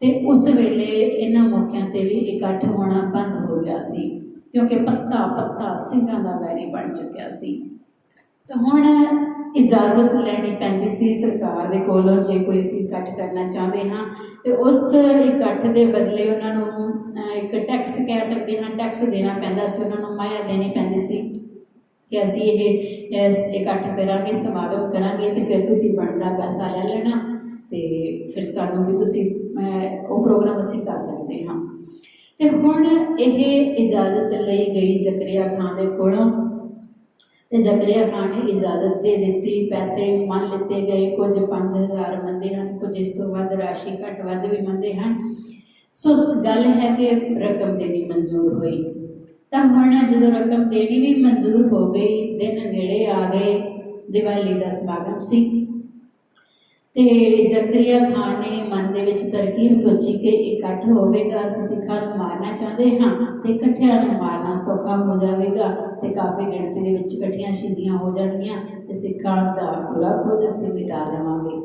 S1: ਤੇ ਉਸ ਵੇਲੇ ਇਹਨਾਂ ਮੌਕਿਆਂ ਤੇ ਵੀ ਇਕੱਠ ਹੋਣਾ ਬੰਦ ਹੋ ਗਿਆ ਸੀ, ਕਿਉਂਕਿ ਪੱਤਾ ਪੱਤਾ ਸਿੰਘਾਂ ਦਾ ਵੈਰੀ ਬਣ ਚੁੱਕਿਆ ਸੀ। ਤਾਂ ਹੁਣ ਇਜਾਜ਼ਤ ਲੈਣੀ ਪੈਂਦੀ ਸੀ ਸਰਕਾਰ ਦੇ ਕੋਲੋਂ, ਜੇ ਕੋਈ ਅਸੀਂ ਇਕੱਠ ਕਰਨਾ ਚਾਹੁੰਦੇ ਹਾਂ, ਤੇ ਉਸ ਇਕੱਠ ਦੇ ਬਦਲੇ ਉਹਨਾਂ ਨੂੰ ਇੱਕ ਟੈਕਸ ਕਹਿ ਸਕਦੇ ਹਾਂ, ਟੈਕਸ ਦੇਣਾ ਪੈਂਦਾ ਸੀ, ਉਹਨਾਂ ਨੂੰ ਮਾਇਆ ਦੇਣੀ ਪੈਂਦੀ ਸੀ ਕਿ ਅਸੀਂ ਇਹ ਇਕੱਠ ਕਰਾਂਗੇ, ਸਮਾਗਮ ਕਰਾਂਗੇ, ਤੇ ਫਿਰ ਤੁਸੀਂ ਬਣਦਾ ਪੈਸਾ ਲੈ ਲੈਣਾ, ਤੇ ਫਿਰ ਸਾਨੂੰ ਵੀ ਤੁਸੀਂ ਉਹ ਪ੍ਰੋਗਰਾਮ ਅਸੀਂ ਕਰ ਸਕਦੇ ਹਾਂ। ਤੇ ਹੁਣ ਇਹ ਇਜਾਜ਼ਤ ਲਈ ਗਈ ਜ਼ਕਰੀਆ ਖਾਨ ਦੇ ਕੋਲੋਂ, ਤੇ ਜ਼ਕਰੀਆ ਖਾਨ ਨੇ ਇਜਾਜ਼ਤ ਦੇ ਦਿੱਤੀ, ਪੈਸੇ ਮੰਨ ਲਿੱਤੇ ਗਏ, ਕੁਝ 5000 ਮੰਨਦੇ ਹਨ, ਕੁਝ ਇਸ ਤੋਂ ਵੱਧ ਰਾਸ਼ੀ ਘੱਟ ਵੱਧ ਵੀ ਮੰਨਦੇ ਹਨ। ਸੋ ਗੱਲ ਹੈ ਕਿ ਰਕਮ ਦੇਣੀ ਮਨਜ਼ੂਰ ਹੋਈ। ਤਾਂ ਹੁਣ ਜਦੋਂ ਰਕਮ ਦੇਣੀ ਵੀ ਮਨਜ਼ੂਰ ਹੋ ਗਈ, ਦਿਨ ਨੇੜੇ ਆ ਗਏ, ਦੀਵਾਲੀ ਦਾ ਸਮਾਗਮ ਸੀ, ਤੇ ਜ਼ਕਰੀਆ ਖਾਨ ਨੇ ਮਨ ਦੇ ਵਿੱਚ ਤਰਕੀਬ ਸੋਚੀ ਕਿ ਇਕੱਠ ਹੋਵੇਗਾ, ਅਸੀਂ ਸਿੱਖਾਂ ਨੂੰ ਮਾਰਨਾ ਚਾਹੁੰਦੇ ਹਾਂ, ਤੇ ਇਕੱਠਿਆਂ ਨੂੰ ਮਾਰਨਾ ਸੌਖਾ ਹੋ ਜਾਵੇਗਾ, ਤੇ ਕਾਫੀ ਗਿਣਤੀ ਦੇ ਵਿੱਚ ਇਕੱਠੀਆਂ ਸ਼ਹੀਦੀਆਂ ਹੋ ਜਾਣਗੀਆਂ, ਤੇ ਸਿੱਖਾਂ ਦਾ ਪੂਰਾ ਖੋਜ ਅਸੀਂ ਮਿਟਾ ਦੇਵਾਂਗੇ।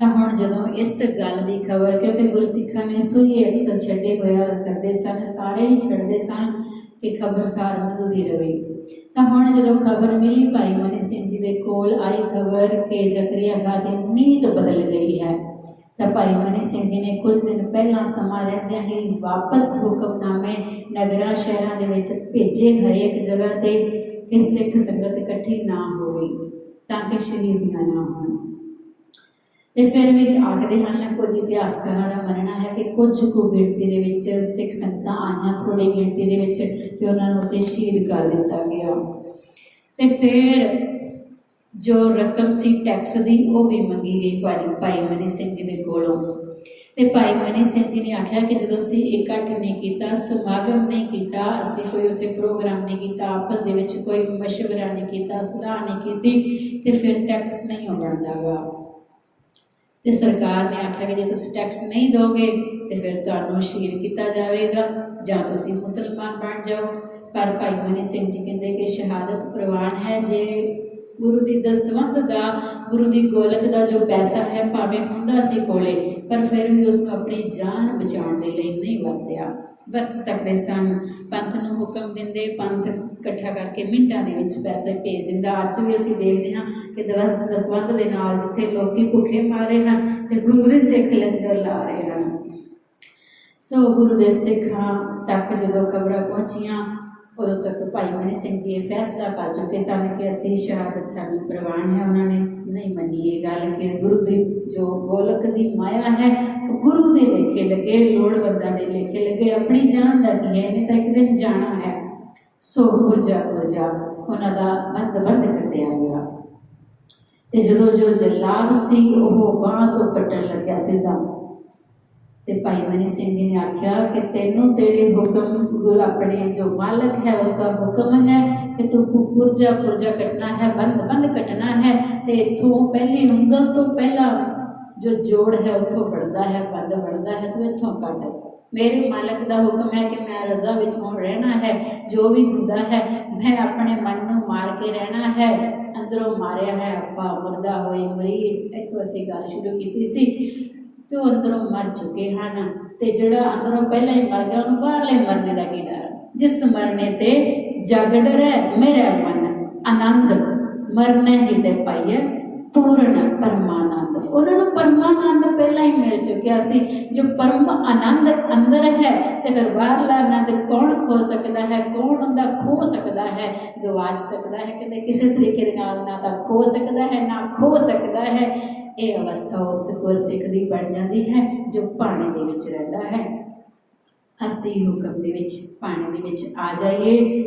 S1: ਤਾਂ ਹੁਣ ਜਦੋਂ ਇਸ ਗੱਲ ਦੀ ਖਬਰ, ਕਿਉਂਕਿ ਗੁਰਸਿੱਖਾਂ ਨੇ ਸੂਈ ਅਕਸਰ ਛੱਡੇ ਹੋਇਆ ਕਰਦੇ ਸਨ, ਸਾਰੇ ਹੀ ਛੱਡਦੇ ਸਨ ਕਿ ਖਬਰਸਾਰ ਮਿਲਦੀ ਰਹੇ। ਤਾਂ ਹੁਣ ਜਦੋਂ ਖਬਰ ਮਿਲੀ ਭਾਈ ਮਨੀ ਸਿੰਘ ਜੀ ਦੇ ਕੋਲ ਆਈ ਖਬਰ ਕਿ ਜ਼ਕਰੀਆ ਖਾਨ ਦੀ ਨੀਤ ਬਦਲ ਗਈ ਹੈ, ਤਾਂ ਭਾਈ ਮਨੀ ਸਿੰਘ ਜੀ ਨੇ ਕੁਝ ਦਿਨ ਪਹਿਲਾਂ ਸਮਾਂ ਰਹਿੰਦਿਆਂ ਹੀ ਵਾਪਸ ਹੁਕਮਨਾਮੇ ਨਗਰਾਂ ਸ਼ਹਿਰਾਂ ਦੇ ਵਿੱਚ ਭੇਜੇ, ਹਰੇਕ ਜਗ੍ਹਾ ਤੇ ਕਿ ਸਿੱਖ ਸੰਗਤ ਇਕੱਠੀ ਨਾ ਹੋਵੇ ਤਾਂ ਕਿ ਸ਼ਹੀਦੀਆਂ ਨਾ ਹੋਣ। ਤੇ ਫਿਰ ਵੀ ਆਖਦੇ ਹਨ, ਕੁਝ ਇਤਿਹਾਸਕਾਰਾਂ ਦਾ ਮੰਨਣਾ ਹੈ ਕਿ ਕੁਝ ਕੁ ਗਿਣਤੀ ਦੇ ਵਿੱਚ ਸਿੱਖ ਸੰਗਤਾਂ ਆਈਆਂ, ਥੋੜ੍ਹੀ ਗਿਣਤੀ ਦੇ ਵਿੱਚ, ਕਿ ਉਹਨਾਂ ਨੂੰ ਉੱਥੇ ਸ਼ਹੀਦ ਕਰ ਦਿੱਤਾ ਗਿਆ। ਤੇ ਫਿਰ ਜੋ ਰਕਮ ਸੀ ਟੈਕਸ ਦੀ ਉਹ ਵੀ ਮੰਗੀ ਗਈ ਭਾਈ ਮਨੀ ਸਿੰਘ ਜੀ ਦੇ ਕੋਲੋਂ। ਤੇ ਭਾਈ ਮਨੀ ਸਿੰਘ ਜੀ ਨੇ ਆਖਿਆ ਕਿ ਜਦੋਂ ਅਸੀਂ ਇਕੱਠ ਨਹੀਂ ਕੀਤਾ, ਸਮਾਗਮ ਨਹੀਂ ਕੀਤਾ, ਅਸੀਂ ਕੋਈ ਉੱਥੇ ਪ੍ਰੋਗਰਾਮ ਨਹੀਂ ਕੀਤਾ, ਆਪਸ ਦੇ ਵਿੱਚ ਕੋਈ ਮਸ਼ਵਰਾ ਨਹੀਂ ਕੀਤਾ, ਸਲਾਹ ਨਹੀਂ ਕੀਤੀ, ਤੇ ਫਿਰ ਟੈਕਸ ਨਹੀਂ ਬਣਦਾ ਗਾ। ਤੇ ਸਰਕਾਰ ਨੇ ਆਖਿਆ ਕਿ ਜੇ ਤੁਸੀਂ ਟੈਕਸ ਨਹੀਂ ਦੋਗੇ ਤੇ ਫਿਰ ਤੁਹਾਨੂੰ ਸ਼ਹੀਦ ਕੀਤਾ ਜਾਵੇਗਾ ਜਾਂ ਤੁਸੀਂ ਮੁਸਲਮਾਨ ਬਣ ਜਾਓ। ਪਰ ਭਾਈ ਮਨੀ ਸਿੰਘ ਜੀ ਕਹਿੰਦੇ ਕਿ ਸ਼ਹਾਦਤ ਪ੍ਰਵਾਨ ਹੈ, ਜੇ ਗੁਰੂ ਦੀ ਦਸਵੰਧ ਦਾ, ਗੁਰੂ ਦੀ ਗੋਲਕ ਦਾ ਜੋ ਪੈਸਾ ਹੈ ਭਾਵੇਂ ਹੁੰਦਾ ਸੀ ਕੋਲੇ, ਪਰ ਫਿਰ ਵੀ ਉਸ ਨੂੰ ਆਪਣੀ ਜਾਨ ਬਚਾਉਣ ਦੇ ਲਈ ਨਹੀਂ ਵਰਤ ਸਕਦੇ ਸਨ। ਪੰਥ ਨੂੰ ਹੁਕਮ ਦਿੰਦੇ, ਪੰਥ ਇਕੱਠਾ ਕਰਕੇ ਮਿੰਟਾਂ ਦੇ ਵਿੱਚ ਪੈਸੇ ਭੇਜ ਦਿੰਦਾ। ਅੱਜ ਵੀ ਅਸੀਂ ਦੇਖਦੇ ਹਾਂ ਕਿ ਦਸਵੰਧ ਦੇ ਨਾਲ ਜਿੱਥੇ ਲੋਕੀ ਭੁੱਖੇ ਮਾਰ ਰਹੇ ਹਨ ਤੇ ਗੁਰੂ ਦੇ ਸਿੱਖ ਲੰਗਰ ਲਾ ਰਹੇ ਹਨ। ਸੋ ਗੁਰੂ ਦੇ ਸਿੱਖਾਂ ਤੱਕ ਜਦੋਂ ਖਬਰਾਂ ਪਹੁੰਚੀਆਂ, ਉਦੋਂ ਤੱਕ ਭਾਈ ਮਨੀ ਸਿੰਘ ਜੀ ਇਹ ਫੈਸਲਾ ਕਰ ਚੁੱਕੇ ਸਨ ਕਿ ਅਸੀਂ ਸ਼ਹਾਦਤ ਸਾਨੂੰ ਪ੍ਰਵਾਨ ਹੈ। ਉਹਨਾਂ ਨੇ ਨਹੀਂ ਮੰਨੀ ਇਹ ਗੱਲ ਕਿ ਗੁਰੂ ਦੀ ਜੋ ਗੋਲਕ ਦੀ ਮਾਇਆ ਹੈ ਉਹ ਗੁਰੂ ਦੇ ਲੇਖੇ ਲੱਗੇ, ਲੋੜਵੰਦਾਂ ਦੇ ਲੇਖੇ ਲੱਗੇ। ਆਪਣੀ ਜਾਨ ਦਾ ਕੀ ਹੈ, ਇਹਨੇ ਤਾਂ ਇੱਕ ਦਿਨ ਜਾਣਾ ਹੈ। ਸੋ ਪੁਰਜਾ ਉਹਨਾਂ ਦਾ ਬੰਦ ਕੱਟਿਆ ਗਿਆ। ਤੇ ਜਦੋਂ ਜੋ ਜਲਾਦ ਸੀ ਉਹ ਬਾਂਹ ਤੋਂ ਕੱਟਣ ਲੱਗਿਆ ਸਿੱਧਾ, ਤੇ ਭਾਈ ਮਨੀ ਸਿੰਘ ਜੀ ਨੇ ਆਖਿਆ ਕਿ ਤੈਨੂੰ ਤੇਰੇ ਹੁਕਮ, ਗੁਰੂ ਆਪਣੇ ਜੋ ਮਾਲਕ ਹੈ ਉਸ ਦਾ ਹੁਕਮ ਹੈ ਕਿ ਤੂੰ ਪੁਰਜਾ ਕੱਟਣਾ ਹੈ, ਬੰਦ ਕੱਟਣਾ ਹੈ। ਤੇ ਇੱਥੋਂ ਪਹਿਲੀ ਉਂਗਲ ਤੋਂ ਪਹਿਲਾਂ ਜੋ ਜੋੜ ਹੈ ਉੱਥੋਂ ਬਣਦਾ ਹੈ, ਬੰਦ ਬਣਦਾ ਹੈ, ਤੂੰ ਇੱਥੋਂ ਕੱਟ। ਮੇਰੇ ਮਾਲਕ ਦਾ ਹੁਕਮ ਹੈ ਕਿ ਮੈਂ ਰਜ਼ਾ ਵਿੱਚ ਹੁਣ ਰਹਿਣਾ ਹੈ, ਜੋ ਵੀ ਹੁੰਦਾ ਹੈ ਮੈਂ ਆਪਣੇ ਮਨ ਨੂੰ ਮਾਰ ਕੇ ਰਹਿਣਾ ਹੈ। ਅੰਦਰੋਂ ਮਾਰਿਆ ਹੈ ਆਪਾਂ ਮੁਰਦਾ ਹੋਏ ਮਰੀਦ, ਇੱਥੋਂ ਅਸੀਂ ਗੱਲ ਸ਼ੁਰੂ ਕੀਤੀ ਸੀ। ਤੇ ਉਹ ਅੰਦਰੋਂ ਮਰ ਚੁੱਕੇ ਹਨ, ਤੇ ਜਿਹੜਾ ਅੰਦਰੋਂ ਪਹਿਲਾਂ ਹੀ ਮਰ ਗਿਆ ਉਹਨੂੰ ਬਾਹਰਲੇ ਮਰਨੇ ਦਾ ਕੀ ਡਰ। ਜਿਸ ਮਰਨੇ ਤੇ ਜਗ ਡਰੈ ਮੇਰਾ ਮਨ ਆਨੰਦ, ਮਰਨੇ ਹੀ ਤੇ ਪਾਈਏ ਪੂਰਨ ਪਰਮਾਨੰਦ। ਉਹਨਾਂ ਨੂੰ ਪਰਮਾਨੰਦ ਪਹਿਲਾਂ ਹੀ ਮਿਲ ਚੁੱਕਿਆ ਸੀ। ਜੋ ਪਰਮ ਆਨੰਦ ਅੰਦਰ ਹੈ ਤੇ ਫਿਰ ਬਾਹਰਲਾ ਆਨੰਦ ਕੌਣ ਖੋ ਸਕਦਾ ਹੈ, ਕੌਣ ਉਹਦਾ ਖੋ ਸਕਦਾ ਹੈ, ਗਵਾਚ ਸਕਦਾ ਹੈ ਕਿਤੇ ਕਿਸੇ ਤਰੀਕੇ ਦੇ ਨਾਲ। ਨਾ ਤਾਂ ਖੋ ਸਕਦਾ ਹੈ ਨਾ ਖੋ ਸਕਦਾ ਹੈ। ਇਹ ਅਵਸਥਾ ਉਸ ਗੁਰਸਿੱਖ ਦੀ ਬਣ ਜਾਂਦੀ ਹੈ ਜੋ ਪਾਣੀ ਦੇ ਵਿੱਚ ਰਹਿੰਦਾ ਹੈ। ਅਸੀਂ ਹੁਕਮ ਦੇ ਵਿੱਚ, ਪਾਣੀ ਦੇ ਵਿੱਚ ਆ ਜਾਈਏ।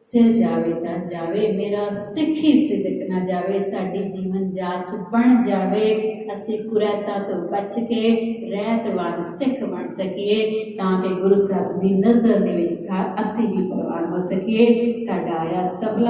S1: ਸਿਰ ਜਾਵੇ ਤਾਂ ਜਾਵੇ, ਮੇਰਾ ਸਿੱਖੀ ਸਿਦਕ ਨਾ ਜਾਵੇ, ਸਾਡੀ ਜੀਵਨ ਜਾਚ ਬਣ ਜਾਵੇ। ਅਸੀਂ ਕੁਰੈਤਾਂ ਤੋਂ ਬਚ ਕੇ ਰਹਿਤਵਾਨ ਸਿੱਖ ਬਣ ਸਕੀਏ ਤਾਂ ਕਿ ਗੁਰੂ ਸਾਹਿਬ ਦੀ ਨਜ਼ਰ ਦੇ ਵਿੱਚ ਅਸੀਂ ਵੀ ਪ੍ਰਵਾਨ ਹੋ ਸਕੀਏ। ਸਾਡਾ ਆਇਆ ਸਫਲਾ